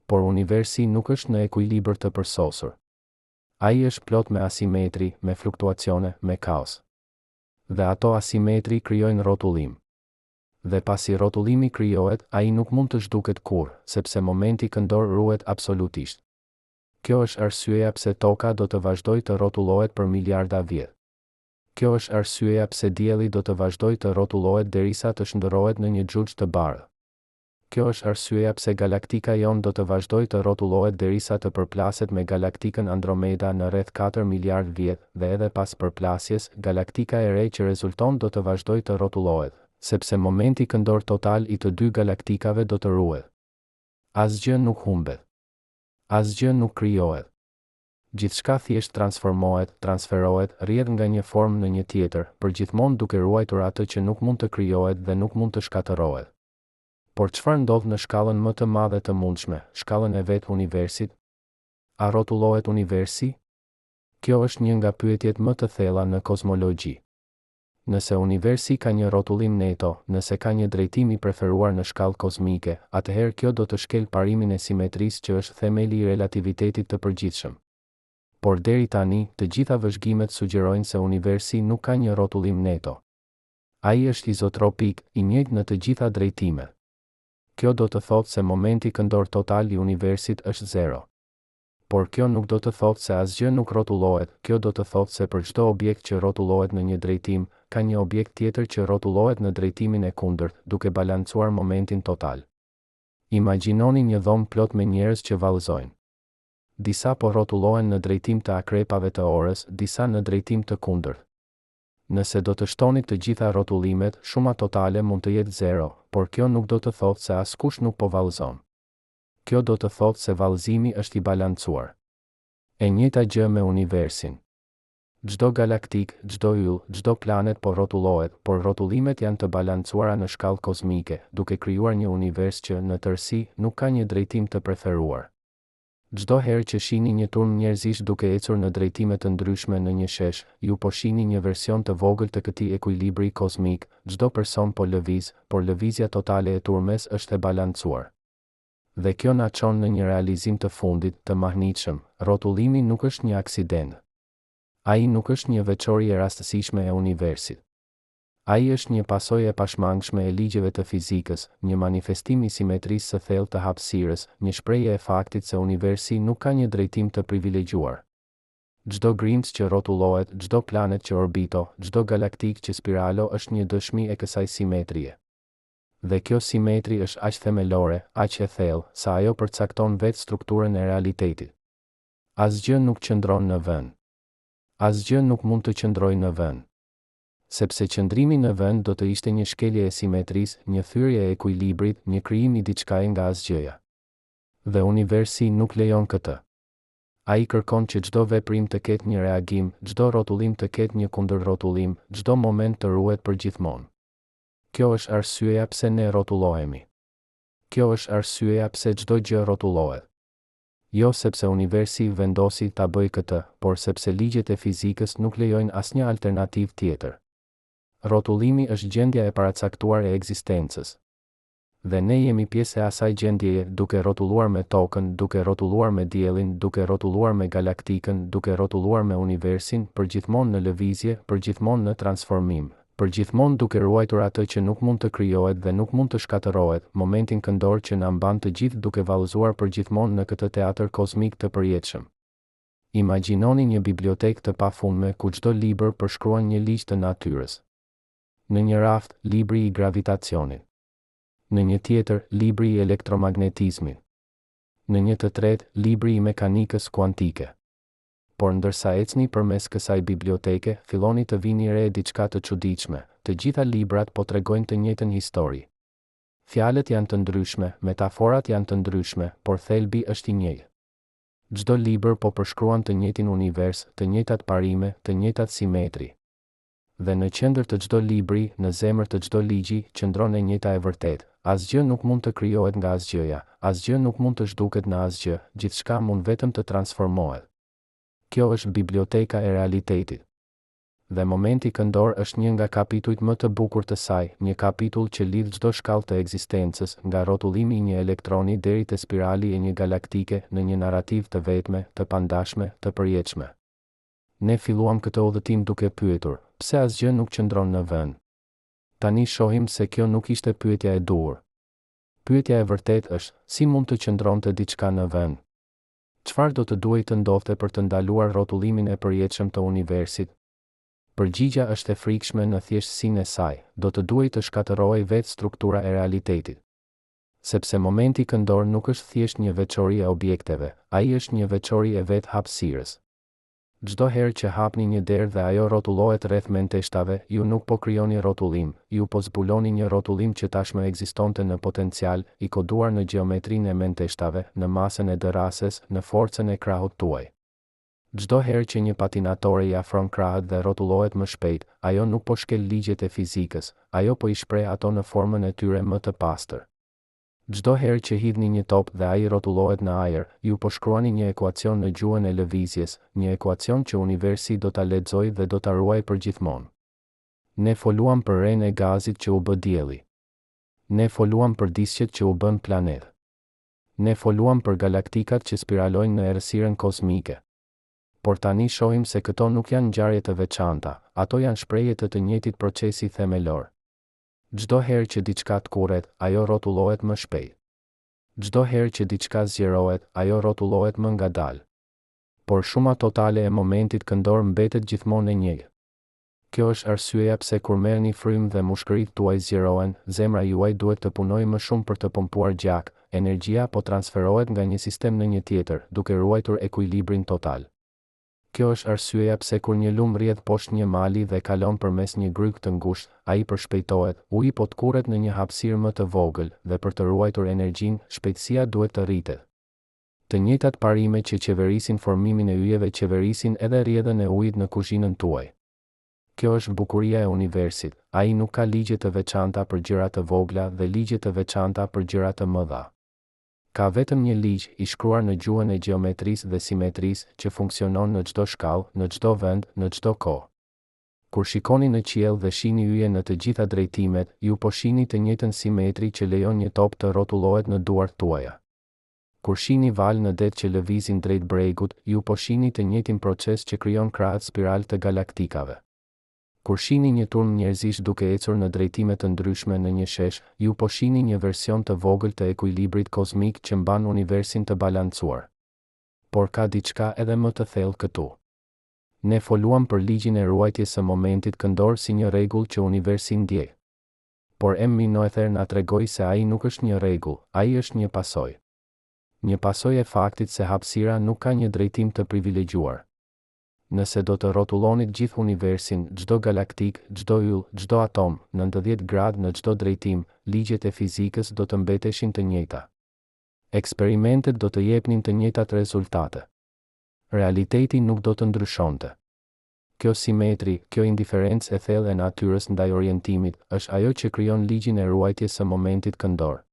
Por universi nuk është në ekuilibër të përsosur. Ai është plot me asimetri, me fluktuacione, me kaos. Dhe ato asimetri krijojnë rrotullim. Dhe pasi rrotullimi krijohet, ai nuk mund të zhduket kurrë, sepse momenti këndor ruhet absolutisht. Kjo është arsyeja pse toka do të vazhdojë të rrotullohet për miliarda vjet. Kjo është arsyeja pse dielli do të vazhdojë të rrotullohet derisa të shndërrohet në një xhuxh të bardhë. Kjo është arsyeja pse galaktika jon do të vazhdojë të rrotullohet derisa të përplaset me galaktikën Andromeda në rreth 4 miliard vjet, dhe edhe pas përplasjes, galaktika e re që rezulton do të vazhdojë të rrotullohet, sepse momenti këndor total i të dy galaktikave do të ruhet. Asgjë nuk humbet. Asgjë nuk krijohet. Gjithçka thjesht transformohet, transferohet, rrjedh nga një formë në një tjetër, përgjithmonë duke ruajtur atë që nuk mund të krijohet dhe nuk mund të shkatërrohet. Por çfarë ndodh në shkallën më të madhe të mundshme, shkallën e vetë universit? A rrotullohet universi? Kjo është një nga pyetjet më të thella në kozmologji. Nëse universi ka një rrotullim neto, nëse ka një drejtim i preferuar në shkallë kozmike, atëherë kjo do të shkel parimin e simetrisë që është themeli i relativitetit të përgjithshëm. Por deri tani, të gjitha vëzhgimet sugjerojnë se universi nuk ka një rrotullim neto. Ai është izotropik, i njëjtë në të gjitha drejtimet. Kjo do të thotë se momenti këndor total i universit është zero. Por kjo nuk do të thotë se asgjë nuk rrotullohet, kjo do të thotë se për çdo objekt që rrotullohet në një drejtim, ka një objekt tjetër që rrotullohet në drejtimin e kundërt, duke balancuar momentin total. Imagjinoni një dhomë plot me njerëz që vallëzojnë. Disa po rrotullohen në drejtim të akrepave të orës, disa në drejtim të kundërt. Nëse do të shtoni të gjitha rrotullimet, shuma totale mund të jetë zero, por kjo nuk do të thotë se askush nuk po vallëzon. Kjo do të thotë se vallëzimi është i balancuar. E njëjta gjë me universin. Çdo galaktik, çdo yll, çdo planet po rrotullohet, por rrotullimet janë të balancuara në shkallë kozmike, duke krijuar një univers që në tërësi nuk ka një drejtim të preferuar. Çdo herë që shihni një turm njerëzish duke ecur në drejtime të ndryshme në një shesh, ju po shihni një version të vogël të këtij ekuilibri kozmik. Çdo person po lëviz, por lëvizja totale e turmes është e balancuar. Dhe kjo na çon në një realizim të fundit, të mahnitshëm: rrotullimi nuk është një aksident. Ai nuk është një veçori e rastësishme e universit. Ai është një pasojë e pashmangshme e ligjeve të fizikës, një manifestim i simetrisë së thellë të hapësirës, një shprehje e faktit se universi nuk ka një drejtim të privilegjuar. Çdo grimc që rrotullohet, çdo planet që orbito, çdo galaktik që spiralo është një dëshmi e kësaj simetrie. Dhe kjo simetri është aq themelore, aq e thellë, sa ajo përcakton vetë strukturën e realitetit. Asgjë nuk qëndron në vend. Asgjë nuk mund të qëndrojë në vend. Sepse qëndrimi në vend do të ishte një shkelje e simetrisë, një thyrje e ekuilibrit, një krijim i diçkaje nga asgjëja. Dhe universi nuk lejon këtë. Ai kërkon që çdo veprim të ketë një reagim, çdo rrotullim të ketë një kundërrrotullim, çdo moment të ruhet përgjithmonë. Kjo është arsyeja pse ne rrotullohemi. Kjo është arsyeja pse çdo gjë rrotullohet. Jo sepse universi vendosi ta bëjë këtë, por sepse ligjet e fizikës nuk lejojnë asnjë alternativë tjetër. Rrotullimi është gjendja e paracaktuar e ekzistencës. Dhe ne jemi pjesë e asaj gjendjeje, duke rrotulluar me tokën, duke rrotulluar me diellin, duke rrotulluar me galaktikën, duke rrotulluar me universin, përgjithmonë në lëvizje, përgjithmonë në transformim, përgjithmonë duke ruajtur atë që nuk mund të krijohet dhe nuk mund të shkatërrohet, momentin këndor që na mban të gjithë duke vallëzuar përgjithmonë në këtë teatër kozmik të përjetshëm. Imagjinoni një bibliotekë të pafundme ku çdo libër përshkruan një ligj të natyrës. Në një raft, libri i gravitacionit. Në një tjetër, libri i elektromagnetizmit. Në një të tretë, libri i mekanikës kuantike. Por ndërsa ecni përmes kësaj biblioteke, filloni të vini re diçka të çuditshme. Të gjitha librat po tregojnë të njëjtën histori. Fjalët janë të ndryshme, metaforat janë të ndryshme, por thelbi është i njëjtë. Çdo libër po përshkruan të njëjtin univers, të njëjtat parime, të njëjtat simetri. Dhe në qendër të çdo libri, në zemër të çdo ligji, qëndron e njëjta e vërtetë. Asgjë nuk mund të krijohet nga asgjëja, asgjë nuk mund të zhduket në asgjë, gjithçka mund vetëm të transformohet. Kjo është biblioteka e realitetit. Dhe momenti këndor është një nga kapitujt më të bukur të saj, një kapitull që lidh çdo shkallë të ekzistencës, nga rrotullimi i një elektroni deri te spirali e një galaktike, në një narrativ të vetme, të pandashme, të përjetshme. Ne filluam këtë udhëtim duke pyetur, pse asgjë nuk qëndron në vend? Tani shohim se kjo nuk ishte pyetja e duhur. Pyetja e vërtetë është, si mund të qëndronte diçka në vend? Çfarë do të duhej të ndodhte për të ndaluar rrotullimin e përjetshëm të universit? Përgjigja është e frikshme në thjeshtësinë e saj, do të duhej të shkatërrohej vetë struktura e realitetit. Sepse momenti këndor nuk është thjesht një veçori e objekteve, ai është një veçori e vetë hapësirës. Çdo herë që hapni një derë dhe ajo rrotullohet rreth menteshtave, ju nuk po krijoni rrotullim, ju po zbuloni një rrotullim që tashmë ekzistonte në potencial, i koduar në gjeometrinë e menteshtave, në masën e dërases, në forcën e krahut tuaj. Çdo herë që një patinatore i afron krahët dhe rrotullohet më shpejt, ajo nuk po shkel ligjet e fizikës, ajo po i shpreh ato në formën e tyre më të pastër. Çdo herë që hidhni një top dhe ai rrotullohet në ajër, ju po shkruani një ekuacion në gjuhën e lëvizjes, një ekuacion që universi do ta lexojë dhe do ta ruajë përgjithmonë. Ne foluam për rren e gazit që u bë dielli. Ne foluam për diçjet që u bën planet. Ne foluam për galaktikat që spiralojnë në errësirën kozmike. Por tani shohim se këto nuk janë ngjarje të veçanta, ato janë shprehje të njëjtit procesi themelor. Çdo herë që diçka tkurret, ajo rrotullohet më shpejt. Çdo herë që diçka zgjerohet, ajo rrotullohet më ngadalë. Por shuma totale e momentit këndor mbetet gjithmonë e njëjtë. Kjo është arsyeja pse kur merrni frymë dhe mushkëritë tuaj zgjerohen, zemra juaj duhet të punojë më shumë për të pompuar gjak, energjia po transferohet nga një sistem në një tjetër, duke ruajtur ekuilibrin total. Kjo është arsyeja pse kur një lum rrjedh poshtë një mali dhe kalon përmes një gryk të ngushtë, ai përshpejtohet, uji po të kurret në një hapësirë më të vogël dhe për të ruajtur energjinë, shpejtësia duhet të rritet. Të njëjtat parime që qeverisin formimin e yjeve qeverisin edhe rrjedhën e ujit në kuzhinën tuaj. Kjo është bukuria e universit, ai nuk ka ligje të veçanta për gjëra të vogla dhe ligje të veçanta për gjëra të mëdha. Ka vetëm një ligj i shkruar në gjuhën e gjeometrisë dhe simetrisë që funksionon në çdo shkallë, në çdo vend, në çdo kohë. Kur shikoni në qiell dhe shihni yje në të gjitha drejtimet, ju po shihni të njëjtën simetri që lejon një top të rrotullohet në duart tuaja. Kur shihni valë në det që lëvizin drejt bregut, ju po shihni të njëjtin proces që krijon krahat spiral të galaktikave. Kur shihni një turm njerëzish duke ecur në drejtime të ndryshme në një shesh, ju po shihni një version të vogël të ekuilibrit kozmik që mban universin të balancuar. Por ka diçka edhe më të thellë këtu. Ne foluam për ligjin e ruajtjes së momentit këndor si një rregull që universi ndjej. Por M. Noether na tregoi se ai nuk është një rregull, ai është një pasojë. Një pasojë e faktit se hapësira nuk ka një drejtim të privilegjuar. Nëse do të rrotullonit gjithë universin, çdo galaktik, çdo yll, çdo atom, 90 gradë në çdo drejtim, ligjet e fizikës do të mbeteshin të njëjta. Eksperimentet do të jepnin të njëjtat rezultate. Realiteti nuk do të ndryshonte. Kjo simetri, kjo indiferencë e thellë e natyrës ndaj orientimit, është ajo që krijon ligjin e ruajtjes së momentit këndor.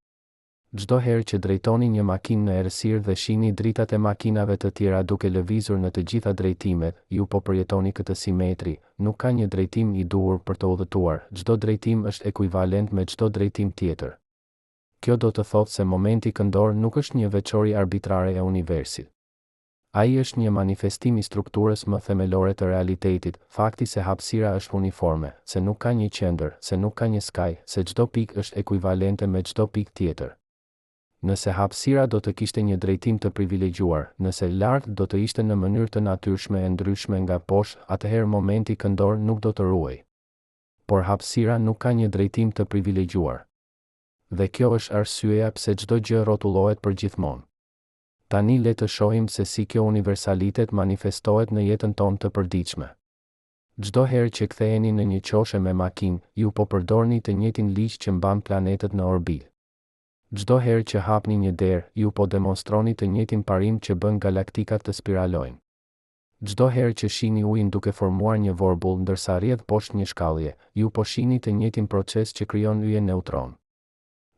Çdo herë që drejtoni një makinë në errësirë dhe shihni dritat e makinave të tjera duke lëvizur në të gjitha drejtimet, ju po përjetoni këtë simetri, nuk ka një drejtim i duhur për të udhëtuar, çdo drejtim është ekuivalent me çdo drejtim tjetër. Kjo do të thotë se momenti këndor nuk është një veçori arbitrare e universit. Ai është një manifestim i strukturës më themelore të realitetit, fakti se hapësira është uniforme, se nuk ka një qendër, se nuk ka një skaj, se çdo pikë është ekuivalente me çdo pikë tjetër. Nëse hapësira do të kishte një drejtim të privilegjuar, nëse lart do të ishte në mënyrë të natyrshme e ndryshme nga poshtë, atëherë momenti këndor nuk do të ruhej. Por hapësira nuk ka një drejtim të privilegjuar. Dhe kjo është arsyeja pse çdo gjë rrotullohet përgjithmonë. Tani le të shohim se si kjo universalitet manifestohet në jetën tonë të përditshme. Çdo herë që ktheheni në një qoshe me makinë, ju po përdorni të njëjtin ligj që mban planetet në orbitë. Çdo herë që hapni një derë, ju po demonstroni të njëjtin parim që bën galaktikat të spiralojnë. Çdo herë që shihni ujin duke formuar një vorbull ndërsa rrjedh poshtë një shkallje, ju po shihni të njëjtin proces që krijon yje neutron.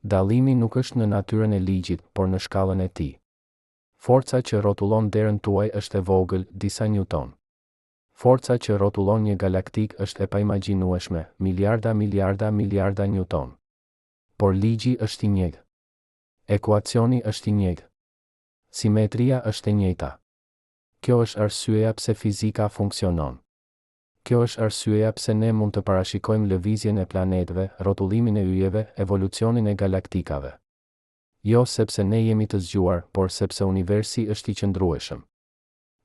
Dallimi nuk është në natyrën e ligjit, por në shkallën e tij. Forca që rrotullon derën tuaj është e vogël, disa newton. Forca që rrotullon një galaktik është e paimagjinueshme, miliarda newton. Por ligji është i njëjtë. Ekuacioni është i njëjtë. Simetria është e njëjta. Kjo është arsyeja pse fizika funksionon. Kjo është arsyeja pse ne mund të parashikojmë lëvizjen e planeteve, rrotullimin e yjeve, evolucionin e galaktikave. Jo sepse ne jemi të zgjuar, por sepse universi është i qëndrueshëm.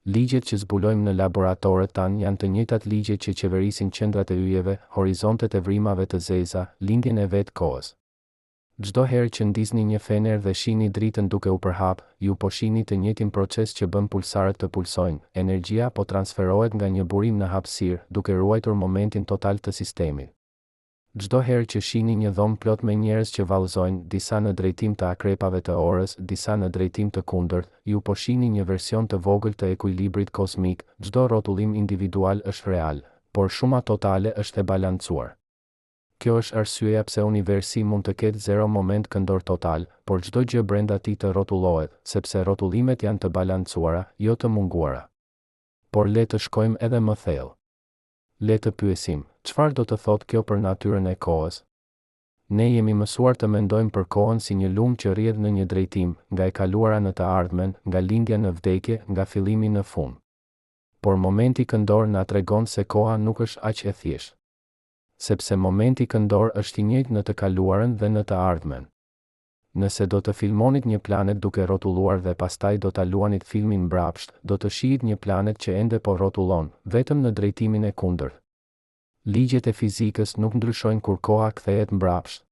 Ligjet që zbulojmë në laboratoret tanë janë të njëjtat ligje që qeverisin qendrat e yjeve, horizontet e vrimave të zeza, lindjen e vetë kohës. Çdo herë që ndizni një fener dhe shihni dritën duke u përhap, ju po shihni të njëjtin proces që bën pulsarët të pulsojnë, energjia po transferohet nga një burim në hapësirë, duke ruajtur momentin total të sistemit. Çdo herë që shihni një dhomë plot me njerëz që vallëzojnë, disa në drejtim të akrepave të orës, disa në drejtim të kundërt, ju po shihni një version të vogël të ekuilibrit kozmik, çdo rrotullim individual është real, por shuma totale është e balancuar. Kjo është arsyeja pse universi mund të ketë zero moment këndor total, por çdo gjë brenda tij të rrotullohet, sepse rrotullimet janë të balancuara, jo të munguara. Por le të shkojmë edhe më thellë. Le të pyesim, çfarë do të thotë kjo për natyrën e kohës? Ne jemi mësuar të mendojmë për kohën si një lumë që rrjedh në një drejtim, nga e kaluara në të ardhmen, nga lindja në vdekje, nga fillimi në fund. Por momenti këndor na tregon se koha nuk është aq e thjeshtë. Sepse momenti këndor është i njëjtë në të kaluarën dhe në të ardhmen. Nëse do të filmonit një planet duke rrotulluar dhe pastaj do ta luanit filmin mbrapsht, do të shihet një planet që ende po rrotullon, vetëm në drejtimin e kundërt. Ligjet e fizikës nuk ndryshojnë kur koha kthehet mbrapsht.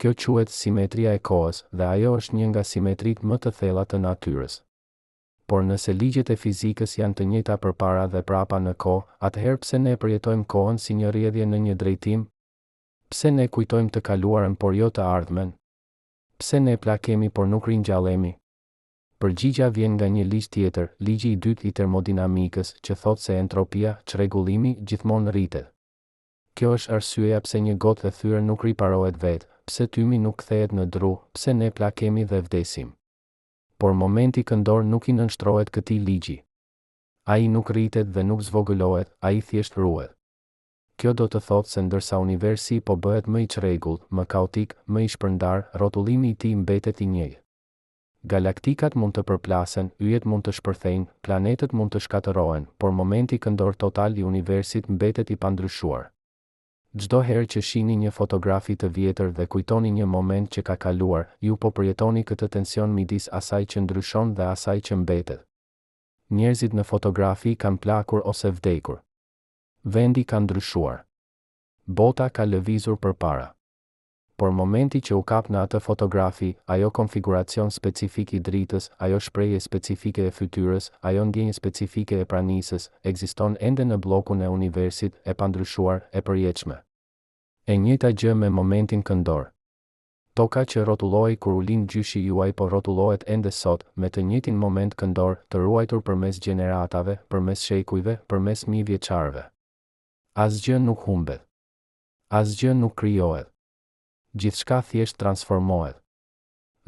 Kjo quhet simetria e kohës dhe ajo është një nga simetritë më të thella të natyrës. Por nëse ligjet e fizikës janë të njëjta përpara dhe prapa në kohë, atëherë pse ne përjetojmë kohën si një rrjedhje në një drejtim? Pse ne kujtojmë të kaluarën por jo të ardhmen? Pse ne plakemi por nuk ringjallemi? Përgjigja vjen nga një ligj tjetër, ligji i dytë i termodinamikës, që thotë se entropia, çrregullimi, gjithmonë rritet. Kjo është arsyeja pse një gotë e thyrë nuk riparohet vetë, pse tymi nuk kthehet në dru, pse ne plakemi dhe vdesim. Por momenti këndor nuk i nënshtrohet këtij ligji. Ai nuk rritet dhe nuk zvogëlohet, ai thjesht ruhet. Kjo do të thotë se ndërsa universi po bëhet më i çrregullt, më kaotik, më i shpërndar, rrotullimi i tij mbetet i njëjtë. Galaktikat mund të përplasen, yjet mund të shpërthejnë, planetët mund të shkatërohen, por momenti këndor total i universit mbetet i pandryshuar. Çdo herë që shihni një fotografi të vjetër dhe kujtoni një moment që ka kaluar, ju po përjetoni këtë tension midis asaj që ndryshon dhe asaj që mbetet. Njerëzit në fotografi kanë plakur ose vdekur. Vendi ka ndryshuar. Bota ka lëvizur përpara. Por momenti që u kap në atë fotografi, ajo konfiguracion specifik i dritës, ajo shprehje specifike e fytyrës, ajo ndjenjë specifike e pranisës, ekziston ende në bllokun e universit, e pandryshuar, e përjetshme. E njëjta gjë me momentin këndor. Toka që rrotullohej kur u lind gjyshi juaj po rrotullohet ende sot, me të njëjtin moment këndor, të ruajtur përmes gjeneratave, përmes shekujve, përmes mijëvjeçarëve. Asgjë nuk humbet. Asgjë nuk krijohet. Gjithçka thjesht transformohet.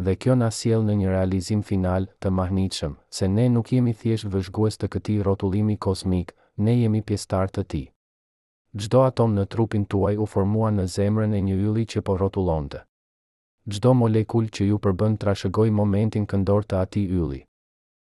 Dhe kjo na sjell në një realizim final të mahnitshëm, se ne nuk jemi thjesht vëzhgues të këtij rrotullimi kozmik, ne jemi pjesëtar të tij. Çdo atom në trupin tuaj u formua në zemrën e një ylli që po rrotullonte. Çdo molekul që ju përbën trashëgoi momentin këndor të atij ylli.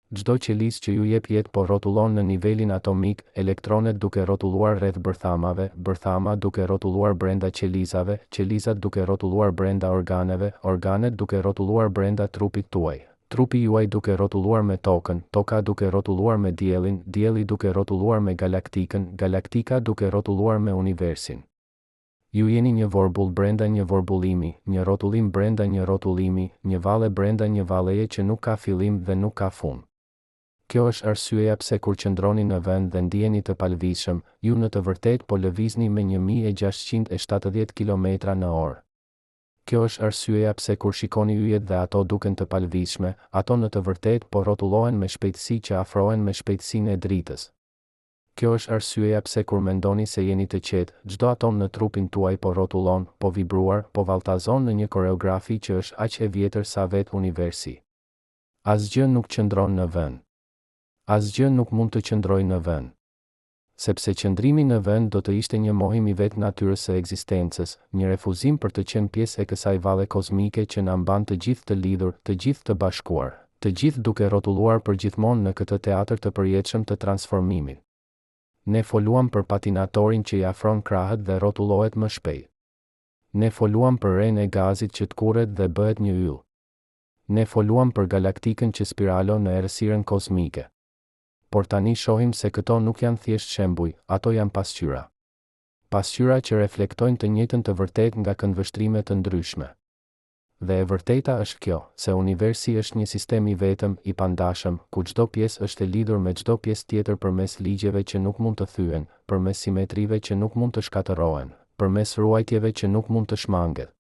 Çdo qelisë që ju jep jetë po rrotullon në nivelin atomik, elektronet duke rrotulluar rreth bërthamave, bërthama duke rrotulluar brenda qelizave, qelizat duke rrotulluar brenda organeve, organet duke rrotulluar brenda trupit tuaj, trupi juaj duke rrotulluar me tokën, toka duke rrotulluar me diellin, dielli duke rrotulluar me galaktikën, galaktika duke rrotulluar me universin. Ju jeni një vorbull brenda një vorbullimi, një rrotullim brenda një rrotullimi, një valle brenda një valleje që nuk ka fillim dhe nuk ka fund. Kjo është arsyeja pse kur qëndroni në vend dhe ndiheni të palvizshëm, ju në të vërtetë po lëvizni me 1670 km/h. Kjo është arsyeja pse kur shikoni yjet dhe ato duken të palvizshme, ato në të vërtetë po rrotullohen me shpejtësi që afrohen me shpejtësinë e dritës. Kjo është arsyeja pse kur mendoni se jeni të qetë, çdo atom në trupin tuaj po rrotullon, po vibruar, po valltazon në një koreografi që është aq e vjetër sa vetë universi. Asgjë nuk qëndron në vend. Asgjë nuk mund të qëndrojë në vend. Sepse qëndrimi në vend do të ishte një mohim i vetë natyrës së ekzistencës, një refuzim për të qenë pjesë e kësaj valle kozmike që na mban të gjithë të lidhur, të gjithë të bashkuar, të gjithë duke rrotulluar përgjithmonë në këtë teatër të përjetshëm të transformimit. Ne foluam për patinatorin që i afron krahët dhe rrotullohet më shpejt. Ne foluam për rren e gazit që tkurret dhe bëhet një yll. Ne foluam për galaktikën që spiralon në errësirën kozmike. Por tani shohim se këto nuk janë thjesht shembuj, ato janë pasqyra. Pasqyra që reflektojnë të njëjtën të vërtetë nga këndvështrime të ndryshme. Dhe e vërteta është kjo, se universi është një sistem i vetëm, i pandashëm, ku çdo pjesë është e lidhur me çdo pjesë tjetër përmes ligjeve që nuk mund të thyen, përmes simetrive që nuk mund të shkatërohen, përmes ruajtjeve që nuk mund të shmanget.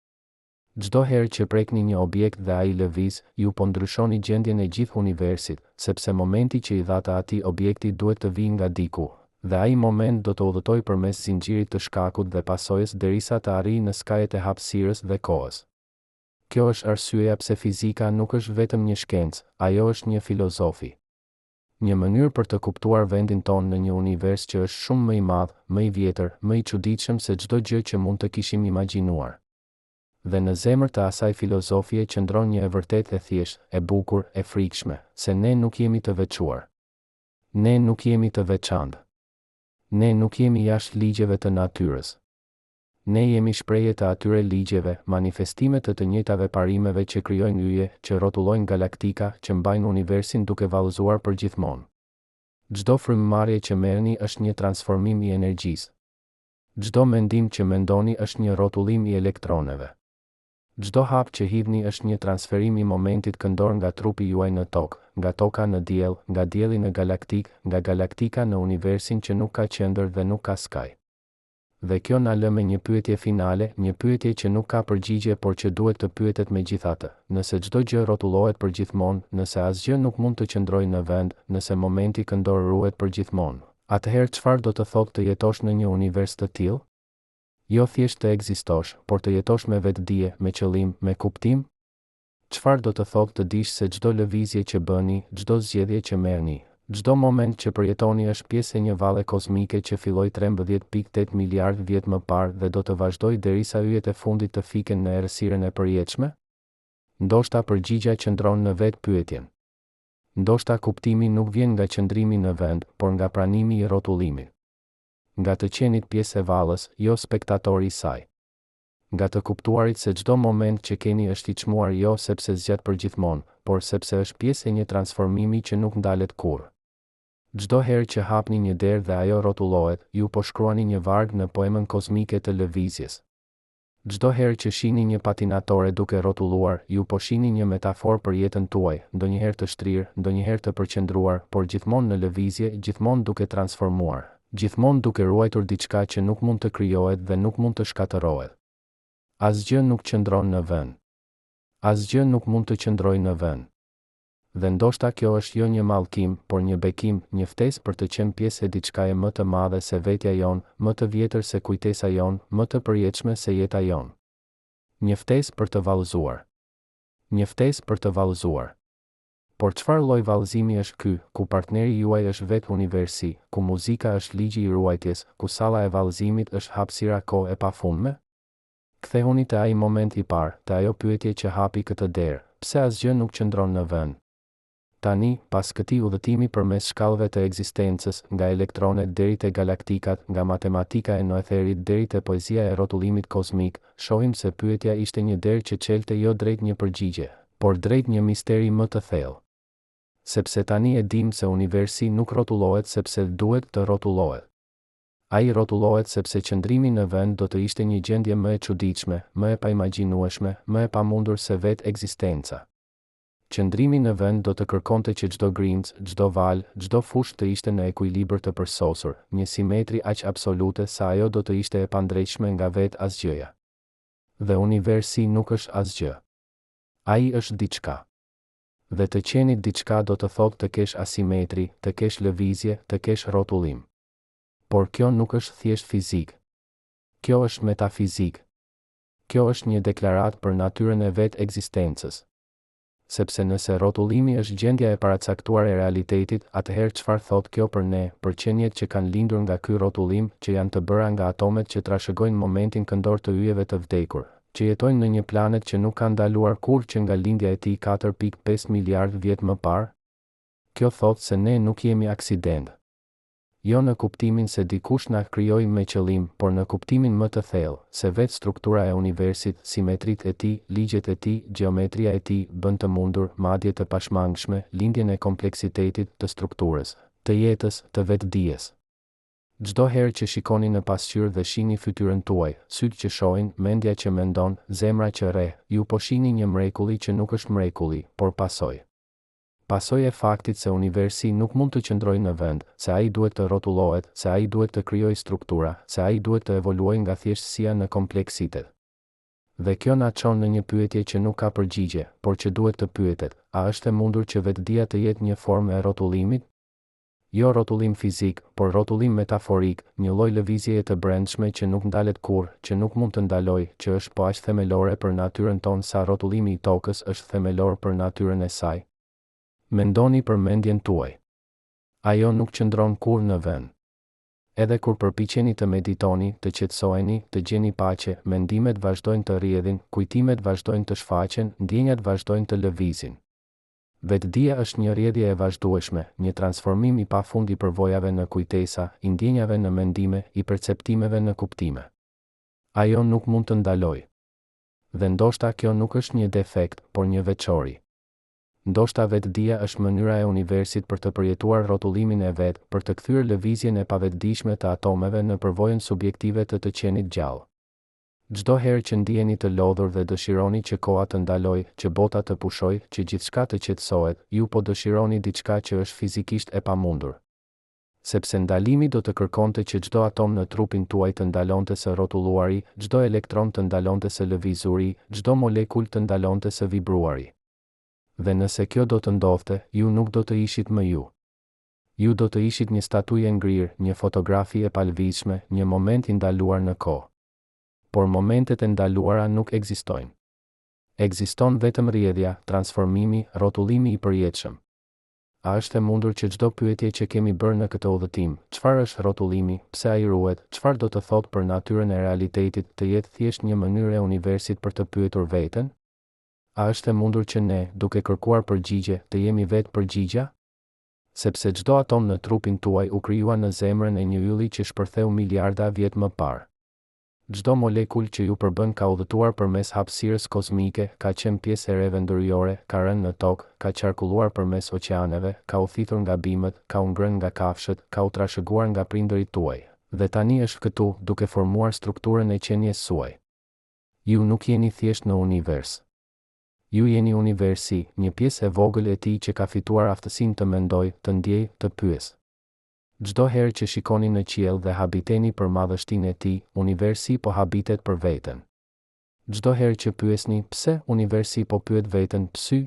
Çdo herë që prekni një objekt dhe ai lëviz, ju po ndryshoni gjendjen e gjithë universit, sepse momenti që i dhata atij objekti duhet të vijë nga diku, dhe ai moment do të udhëtojë përmes zinxhirit të shkakut dhe pasojës derisa të arrijë në skajet e hapësirës dhe kohës. Kjo është arsyeja pse fizika nuk është vetëm një shkencë, ajo është një filozofi. Një mënyrë për të kuptuar vendin tonë në një univers që është shumë më i madh, më i vjetër, më i çuditshëm se çdo gjë që mund të kishim imagjinuar. Dhe në zemër të asaj filozofie qëndron një e vërtetë e thjeshtë, e bukur, e frikshme, se ne nuk jemi të veçuar. Ne nuk jemi të veçantë. Ne nuk jemi jashtë ligjeve të natyrës. Ne jemi shprehje të atyre ligjeve, manifestime të njëjtave parimeve që krijojnë yje, që rrotullojnë galaktika, që mbajnë universin duke vallëzuar përgjithmonë. Çdo frymëmarrje që merrni është një transformim i energjisë. Çdo mendim që mendoni është një rrotullim i elektroneve. Çdo hap që hidhni është një transferim i momentit këndor nga trupi juaj në tokë, nga toka në diell, nga dielli në galaktik, nga galaktika në universin që nuk ka qendër dhe nuk ka skaj. Dhe kjo na lë me një pyetje finale, një pyetje që nuk ka përgjigje por që duhet të pyetet megjithatë. Nëse çdo gjë rrotullohet për gjithmonë, nëse asgjë nuk mund të qëndrojë në vend, nëse momenti këndor ruhet për gjithmonë, atëherë çfarë do të thotë të jetosh në një univers të tillë? Jo thjesht të ekzistosh, por të jetosh me vetdije, me qëllim, me kuptim? Çfarë do të thotë të dish se çdo lëvizje që bëni, çdo zgjedhje që merrni, çdo moment që përjetoni është pjesë e një valle kozmike që filloi 13.8 miliard vjet më parë dhe do të vazhdojë derisa yjet e fundit të fiken në errësirën e përjetshme? Ndoshta përgjigjja qëndron në vetë pyetjen. Ndoshta kuptimi nuk vjen nga qëndrimi në vend, por nga pranimi i rrotullimit. Nga të qenit pjesë e vallës, jo spektatori i saj. Nga të kuptuarit se çdo moment që keni është i çmuar jo sepse zgjat përgjithmonë, por sepse është pjesë e një transformimi që nuk ndalet kurrë. Çdo herë që hapni një derë dhe ajo rrotullohet, ju po shkruani një varg në poemën kozmike të lëvizjes. Çdo herë që shihni një patinatore duke rrotulluar, ju po shihni një metaforë për jetën tuaj, ndonjëherë të shtrirë, ndonjëherë të përqendruar, por gjithmonë në lëvizje, gjithmonë duke transformuar, gjithmonë duke ruajtur diçka që nuk mund të krijohet dhe nuk mund të shkatërrohet. Asgjë nuk qëndron në vend. Asgjë nuk mund të qëndrojë në vend. Dhe ndoshta kjo është jo një mallkim, por një bekim, një ftesë për të qenë pjesë e diçkaje më të madhe se vetja jon, më të vjetër se kujtesa jon, më të përjetshme se jeta jon. Një ftesë për të vallëzuar. Një ftesë për të vallëzuar. Por çfarë lloj vallëzimi është ky, ku partneri juaj është vetë universi, ku muzika është ligji i ruajtjes, ku salla e vallëzimit është hapësira kohë e pafundme? Kthehuni te ai moment i parë, te ajo pyetje që hapi këtë derë, pse asgjë nuk qëndron në vend? Tani, pas këtij udhëtimi përmes shkallëve të ekzistencës, nga elektronet deri te galaktikat, nga matematika e noetherit deri te poezia e rrotullimit kozmik, shohim se pyetja ishte një derë që çelte jo drejt një përgjigje, por drejt një misteri më të thellë. Sepse tani e dim se universi nuk rrotullohet sepse duhet të rrotullohet. Ai rrotullohet sepse qëndrimi në vend do të ishte një gjendje më e çuditshme, më e paimagjinueshme, më e pamundur se vetë ekzistenca. Qëndrimi në vend do të kërkonte që çdo grimc, çdo valë, çdo fushë të ishte në ekuilibër të përsosur, një simetri aq absolute sa ajo do të ishte e pandrejshme nga vetë asgjëja. Dhe universi nuk është asgjë. Ai është diçka. Dhe të qenit diçka do të thotë të kesh asimetri, të kesh lëvizje, të kesh rrotullim. Por kjo nuk është thjesht fizik. Kjo është metafizik. Kjo është një deklaratë për natyrën e vetë ekzistencës. Sepse nëse rrotullimi është gjendja e paracaktuar e realitetit, atëherë çfarë thotë kjo për ne, për qenjet që kanë lindur nga ky rrotullim, që janë të bëra nga atomet që trashëgojnë momentin këndor të yjeve të vdekur, që jetojnë në një planet që nuk ka ndaluar kurrë që nga lindja e tij 4.5 miliard vjet më parë? Kjo thotë se ne nuk jemi aksident. Jo në kuptimin se dikush na krijoi me qëllim, por në kuptimin më të thellë, se vetë struktura e universit, simetritë e tij, ligjet e tij, gjeometria e tij bën të mundur, madje të pashmangshme, lindjen e kompleksitetit të strukturës, të jetës, të vetdijes. Çdo herë që shikoni në pasqyrë dhe shihni fytyrën tuaj, sytë që shohin, mendja që mendon, zemra që rreh, ju po shihni një mrekulli që nuk është mrekulli, por pasojë. Pasojë e faktit se universi nuk mund të qëndrojë në vend, se ai duhet të rrotullohet, se ai duhet të krijojë struktura, se ai duhet të evoluojë nga thjeshtësia në kompleksitet. Dhe kjo na çon në një pyetje që nuk ka përgjigje, por që duhet të pyetet: a është e mundur që vetdia të jetë një formë e rrotullimit? Jo rrotullim fizik, por rrotullim metaforik, një lloj lëvizjeje të brendshme që nuk ndalet kurrë, që nuk mund të ndalojë, që është po aq themelore për natyrën tonë sa rrotullimi i tokës është themelor për natyrën e saj. Mendoni për mendjen tuaj. Ajo nuk qëndron kurrë në vend. Edhe kur përpiqeni të meditoni, të qetësoheni, të gjeni paqe, mendimet vazhdojnë të rrjedhin, kujtimet vazhdojnë të shfaqen, ndjenjat vazhdojnë të lëvizin. Vetdia është një rrjedhje e vazhdueshme, një transformim i pafund i përvojave në kujtesa, i ndjenjave në mendime, i perceptimeve në kuptime. Ajo nuk mund të ndalojë. Dhe ndoshta kjo nuk është një defekt, por një veçori. Ndoshta vetdia është mënyra e universit për të përjetuar rrotullimin e vet, për të kthyer lëvizjen e pavetdijshme të atomeve në përvojën subjektive të qenit gjallë. Çdo herë që ndiheni të lodhur dhe dëshironi që koha të ndalojë, që bota të pushojë, që gjithçka të qetësohet, ju po dëshironi diçka që është fizikisht e pamundur. Sepse ndalimi do të kërkonte që çdo atom në trupin tuaj të ndalonte së rrotulluari, çdo elektron të ndalonte së lëvizuri, çdo molekul të ndalonte së vibruari. Dhe nëse kjo do të ndodhte, ju nuk do të ishit më ju. Ju do të ishit një statuje ngrirë, një fotografi e palvizshme, një moment i ndaluar në kohë. Por momentet e ndaluara nuk ekzistojnë. Ekziston vetëm rrjedhja, transformimi, rrotullimi i përjetshëm. A është e mundur që çdo pyetje që kemi bërë në këtë udhëtim, çfarë është rrotullimi, pse ai ruhet, çfarë do të thotë për natyrën e realitetit, të jetë thjesht një mënyrë e universit për të pyetur veten? A është e mundur që ne, duke kërkuar përgjigje, të jemi vetë përgjigja? Sepse çdo atom në trupin tuaj u krijua në zemrën e një ylli që shpërtheu miliarda vjet më parë. Çdo molekul që ju përbën ka udhëtuar përmes hapësirës kozmike, ka qenë pjesë e rreve ndërjore, ka rënë në tokë, ka qarkulluar përmes oqeaneve, ka u thithur nga bimët, ka u ngrënë nga kafshët, ka u trashëguar nga prindërit tuaj. Dhe tani është këtu, duke formuar strukturën e qenies suaj. Ju nuk jeni thjesht në univers. Ju jeni universi, një pjesë e vogël e tij që ka fituar aftësinë të mendojë, të ndjejë, të pyesë. Çdo herë që shikoni në qiell dhe habiteni për madhështinë e tij, universi po habitet për veten. Çdo herë që pyesni pse, universi po pyet veten pse.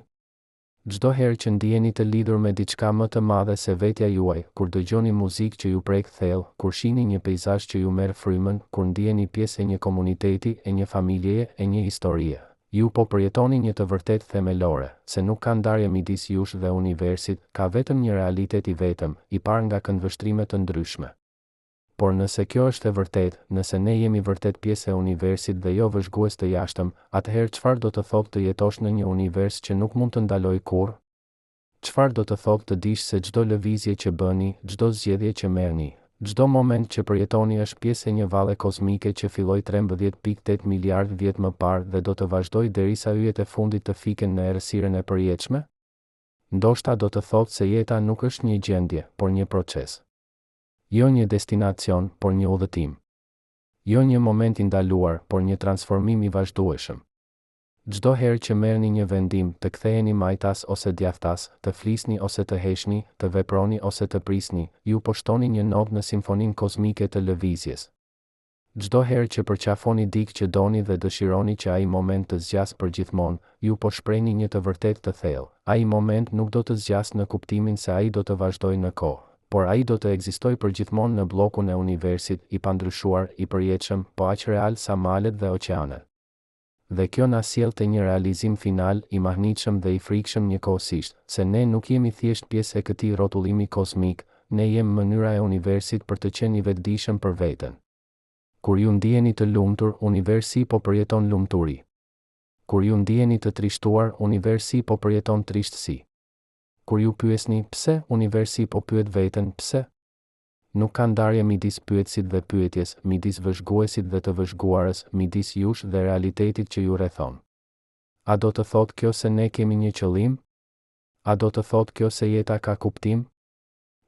Çdo herë që ndiheni të lidhur me diçka më të madhe se vetja juaj, kur dëgjoni muzikë që ju prek thellë, kur shihni një peizazh që ju merr frymën, kur ndiheni pjesë e një komuniteti, e një familjeje, e një historie. Ju po përjetoni një të vërtet themelore, se nuk ka ndarje midis jush dhe universit, ka vetëm një realitet i vetëm, i parë nga këndvështrime të ndryshme. Por nëse kjo është e vërtet, nëse ne jemi vërtet pjesë e universit dhe jo vëzhgues të jashtëm, atëherë çfarë do të thotë të jetosh në një univers që nuk mund të ndalojë kurrë? Çfarë do të thotë të dish se çdo lëvizje që bëni, çdo zgjedhje që merrni, çdo moment që përjetoni është pjesë e një valle kozmike që filloi 13.8 miliard vjet më parë dhe do të vazhdojë derisa yjet e fundit të fiken në errësirën e përjetshme? Ndoshta do të thotë se jeta nuk është një gjendje, por një proces. Jo një destinacion, por një udhëtim. Jo një moment i ndaluar, por një transformim i vazhdueshëm. Çdo herë që merrni një vendim, të ktheheni majtas ose djathtas, të flisni ose të heshni, të veproni ose të prisni, ju po shtoni një notë në simfoninë kozmike të lëvizjes. Çdo herë që përqafoni dikë që doni dhe dëshironi që ai moment të zgjas përgjithmonë, ju po shprehni një të vërtetë të thellë. Ai moment nuk do të zgjas në kuptimin se ai do të vazhdojë në kohë, por ai do të ekzistojë përgjithmonë në bllokun e universit, i pandryshuar, i përjetshëm, po aq real sa malet dhe oqeanet. Dhe kjo na sjell te një realizim final i mahnitshëm dhe i frikshëm njëkohësisht, se ne nuk jemi thjesht pjesë e këtij rrotullimi kozmik, ne jemi mënyra e universit për të qenë i vetëdijshëm për veten. Kur ju ndiheni të lumtur, universi po përjeton lumturi. Kur ju ndiheni të trishtuar, universi po përjeton trishtësi. Kur ju pyesni pse, universi po pyet veten pse. Nuk ka ndarje midis pyetësit dhe pyetjes, midis vëzhguesit dhe të vëzhguarës, midis jush dhe realitetit që ju rrethon. A do të thotë kjo se ne kemi një qëllim? A do të thotë kjo se jeta ka kuptim?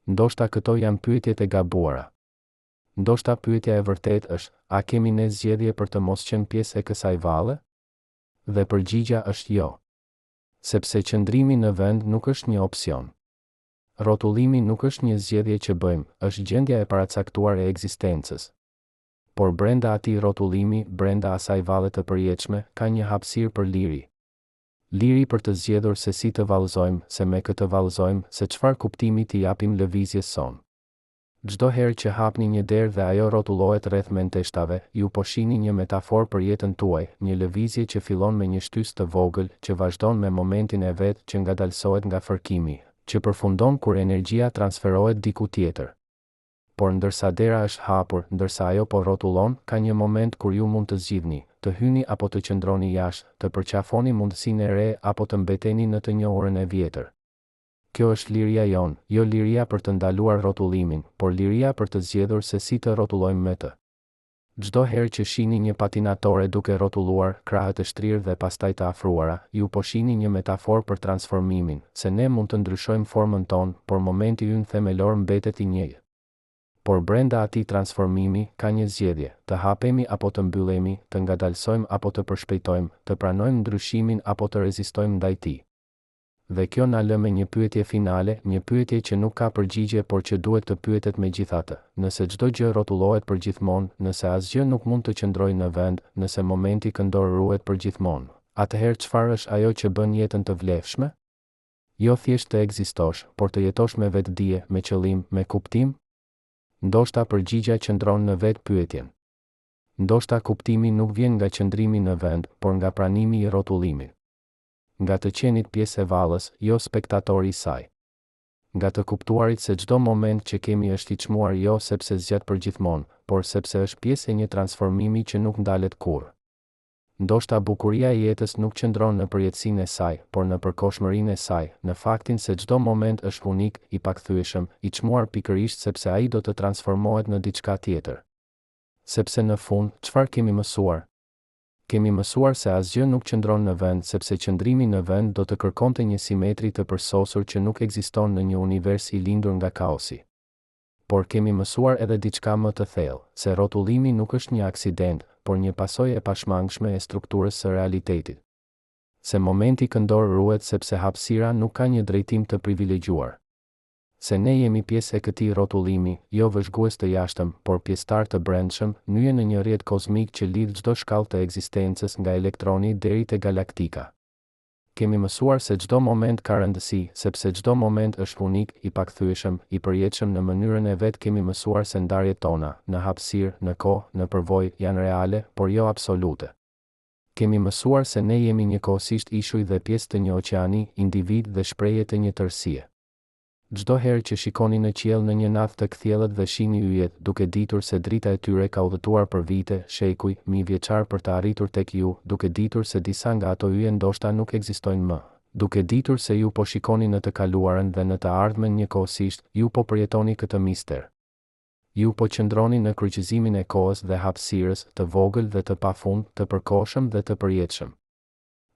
Ndoshta këto janë pyetjet e gabuara. Ndoshta pyetja e vërtet është, a kemi ne zgjedhje për të mos qenë pjesë e kësaj valle? Dhe përgjigja është jo. Sepse qëndrimi në vend nuk është një opsion. Rrotullimi nuk është një zgjedhje që bëjmë, është gjendja e paracaktuar e ekzistencës. Por brenda atij rrotullimi, brenda asaj valle të përjetshme, ka një hapësirë për liri. Liri për të zgjedhur se si të vallëzojmë, se me këtë vallëzojmë, se çfarë kuptimi t'i japim lëvizjes son. Çdo herë që hapni një derë dhe ajo rrotullohet rreth menteshtave, ju po shihni një metaforë për jetën tuaj, një lëvizje që fillon me një shtys të vogël, që vazhdon me momentin e vet që ngadalësohet nga fërkimi, që përfundon kur energjia transferohet diku tjetër. Por ndërsa dera është hapur, ndërsa ajo po rrotullon, ka një moment kur ju mund të zgjidhni, të hyni apo të qëndroni jashtë, të përqafoni mundësinë e re apo të mbeteni në të njohurën e vjetër. Kjo është liria jon, jo liria për të ndaluar rrotullimin, por liria për të zgjedhur se si të rrotullojmë me të. Çdo herë që shihni një patinatore duke rrotulluar, krahët e shtrirë dhe pastaj të afruara, ju po shihni një metaforë për transformimin, se ne mund të ndryshojmë formën tonë, por momenti ynë themelor mbetet i njëjtë. por brenda atij transformimi ka një zgjedhje: të hapemi apo të mbyllemi, të ngadalsojmë apo të përshpejtojmë, të pranojmë ndryshimin apo të rezistojmë ndaj tij. Dhe kjo na lë me një pyetje finale, një pyetje që nuk ka përgjigje por që duhet të pyetet megjithatë. Nëse çdo gjë rrotullohet për gjithmonë, nëse asgjë nuk mund të qëndrojë në vend, nëse momenti këndor ruhet për gjithmonë, atëherë çfarë është ajo që bën jetën të vlefshme? Jo thjesht të ekzistosh, por të jetosh me vetdije, me qëllim, me kuptim? Ndoshta përgjigjja qëndron në vetë pyetjen. Ndoshta kuptimi nuk vjen nga qëndrimi në vend, por nga pranimi i rrotullimit. Nga të qenit pjesë e vallës, jo spektatori i saj. Nga të kuptuarit se çdo moment që kemi është i çmuar jo sepse zgjat përgjithmonë, por sepse është pjesë e një transformimi që nuk ndalet kurrë. Ndoshta bukuria e jetës nuk qëndron në përjetësinë e saj, por në përkohshmërinë e saj, në faktin se çdo moment është unik, i pakthyeshëm, i çmuar pikërisht sepse ai do të transformohet në diçka tjetër. Sepse në fund, çfarë kemi mësuar? Kemi mësuar se asgjë nuk qëndron në vend sepse qëndrimi në vend do të kërkonte një simetri të përsosur që nuk ekziston në një univers i lindur nga kaosi. Por kemi mësuar edhe diçka më të thellë, se rrotullimi nuk është një aksident, por një pasojë e pashmangshme e strukturës së realitetit. Se momenti këndor ruhet sepse hapësira nuk ka një drejtim të privilegjuar. Se ne jemi pjesë e këtij rrotullimi, jo vëzhgues të jashtëm, por pjesëtar të brendshëm, nyje në një rrjet kozmik që lidh çdo shkallë të ekzistencës nga elektroni deri te galaktika. Kemi mësuar se çdo moment ka rëndësi, sepse çdo moment është unik, i pakthyeshëm, i përjetshëm në mënyrën e vet. Kemi mësuar se ndarjet tona, në hapësirë, në kohë, në përvojë, janë reale, por jo absolute. Kemi mësuar se ne jemi njëkohësisht ishuj dhe pjesë të një oqeani, individ dhe shprehje të një tërësie. Çdo herë që shikoni në qiell në një natë të kthjellët dhe shihni yjet, duke ditur se drita e tyre ka udhëtuar për vite, shekuj, mijë vjeçar për të arritur tek ju, duke ditur se disa nga ato yje ndoshta nuk ekzistojnë më, duke ditur se ju po shikoni në të kaluarën dhe në të ardhmen njëkohësisht, ju po përjetoni këtë mister. Ju po qëndroni në kryqëzimin e kohës dhe hapësirës, të vogël dhe të pafund, të përkohshëm dhe të përjetshëm.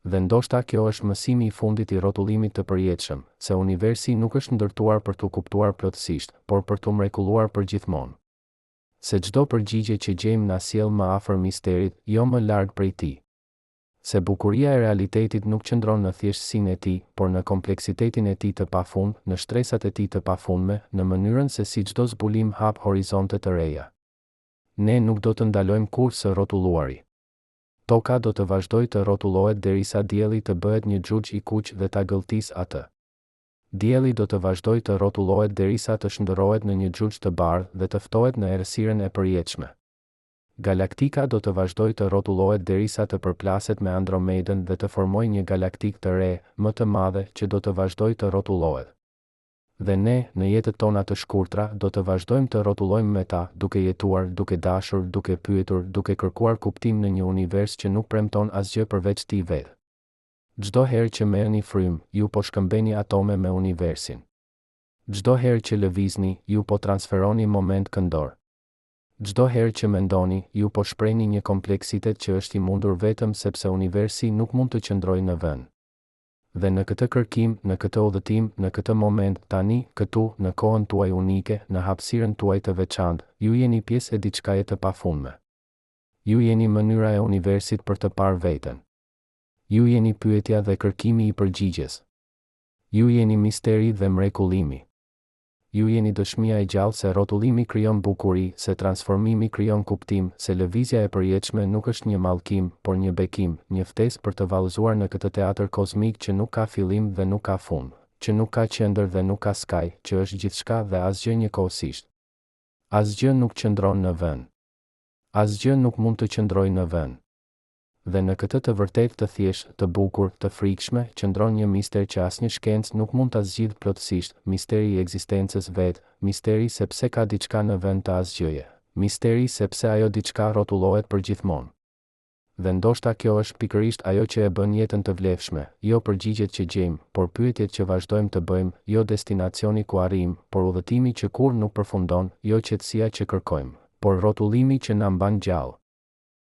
Dhe ndoshta kjo është mësimi i fundit i rrotullimit të përjetshëm, se universi nuk është ndërtuar për t'u kuptuar plotësisht, por për t'u mrekulluar përgjithmonë. Se çdo përgjigje që gjejmë na sjell më afër misterit, jo më larg prej tij. Se bukuria e realitetit nuk qëndron në thjeshtësinë e tij, por në kompleksitetin e tij të pafund, në shtresat e tij të pafundme, në mënyrën se si çdo zbulim hap horizonte të reja. Ne nuk do të ndalojmë kurrë së rrotulluari. Toka do të vazhdoj të rrotullohet derisa dielli të bëhet një xhuxh i kuq dhe ta gëlltis atë. Dielli do të vazhdoj të rrotullohet derisa të shndërrohet në një xhuxh të bardhë dhe të ftohet në errësirën e përjetshme. Galaktika do të vazhdoj të rrotullohet derisa të përplaset me Andromedën dhe të formojë një galaktik të re, më të madhe, që do të vazhdoj të rrotullohet. Dhe ne, në jetët tona të shkurtra, do të vazhdojmë të rrotullojmë me ta, duke jetuar, duke dashur, duke pyetur, duke kërkuar kuptim në një univers që nuk premton asgjë përveç tij vetë. Çdo herë që merrni frymë, ju po shkëmbeni atome me universin. Çdo herë që lëvizni, ju po transferoni moment këndor. Çdo herë që mendoni, ju po shprehni një kompleksitet që është i mundur vetëm sepse universi nuk mund të qëndrojë në vend. Dhe në këtë kërkim, në këtë udhëtim, në këtë moment, tani, këtu, në kohën tuaj unike, në hapësirën tuaj të veçantë, ju jeni pjesë e diçkaje të pafundme. Ju jeni mënyra e universit për të parë veten. Ju jeni pyetja dhe kërkimi i përgjigjes. Ju jeni misteri dhe mrekullimi. Ju jeni dëshmia e gjallë se rrotullimi krijon bukuri, se transformimi krijon kuptim, se lëvizja e përjetshme nuk është një mallkim, por një bekim, një ftesë për të vallëzuar në këtë teatër kozmik që nuk ka fillim dhe nuk ka fund, që nuk ka qendër dhe nuk ka skaj, që është gjithçka dhe asgjë njëkohësisht. Asgjë nuk qëndron në vend. Asgjë nuk mund të qëndrojë në vend. Dhe në këtë të vërtet të thjeshtë, të bukur, të frikshme, qëndron një mister që asnjë shkencë nuk mund ta zgjidhë plotësisht, misteri i ekzistencës vetë, misteri sepse ka diçka në vend të asgjëje, misteri sepse ajo diçka rrotullohet përgjithmonë. Dhe ndoshta kjo është pikërisht ajo që e bën jetën të vlefshme, jo përgjigjet që gjejmë, por pyetjet që vazhdojmë të bëjmë, jo destinacioni ku arrijmë, por udhëtimi që kurrë nuk përfundon, jo qetësia që kërkojmë, por rrotullimi që na mban gjallë.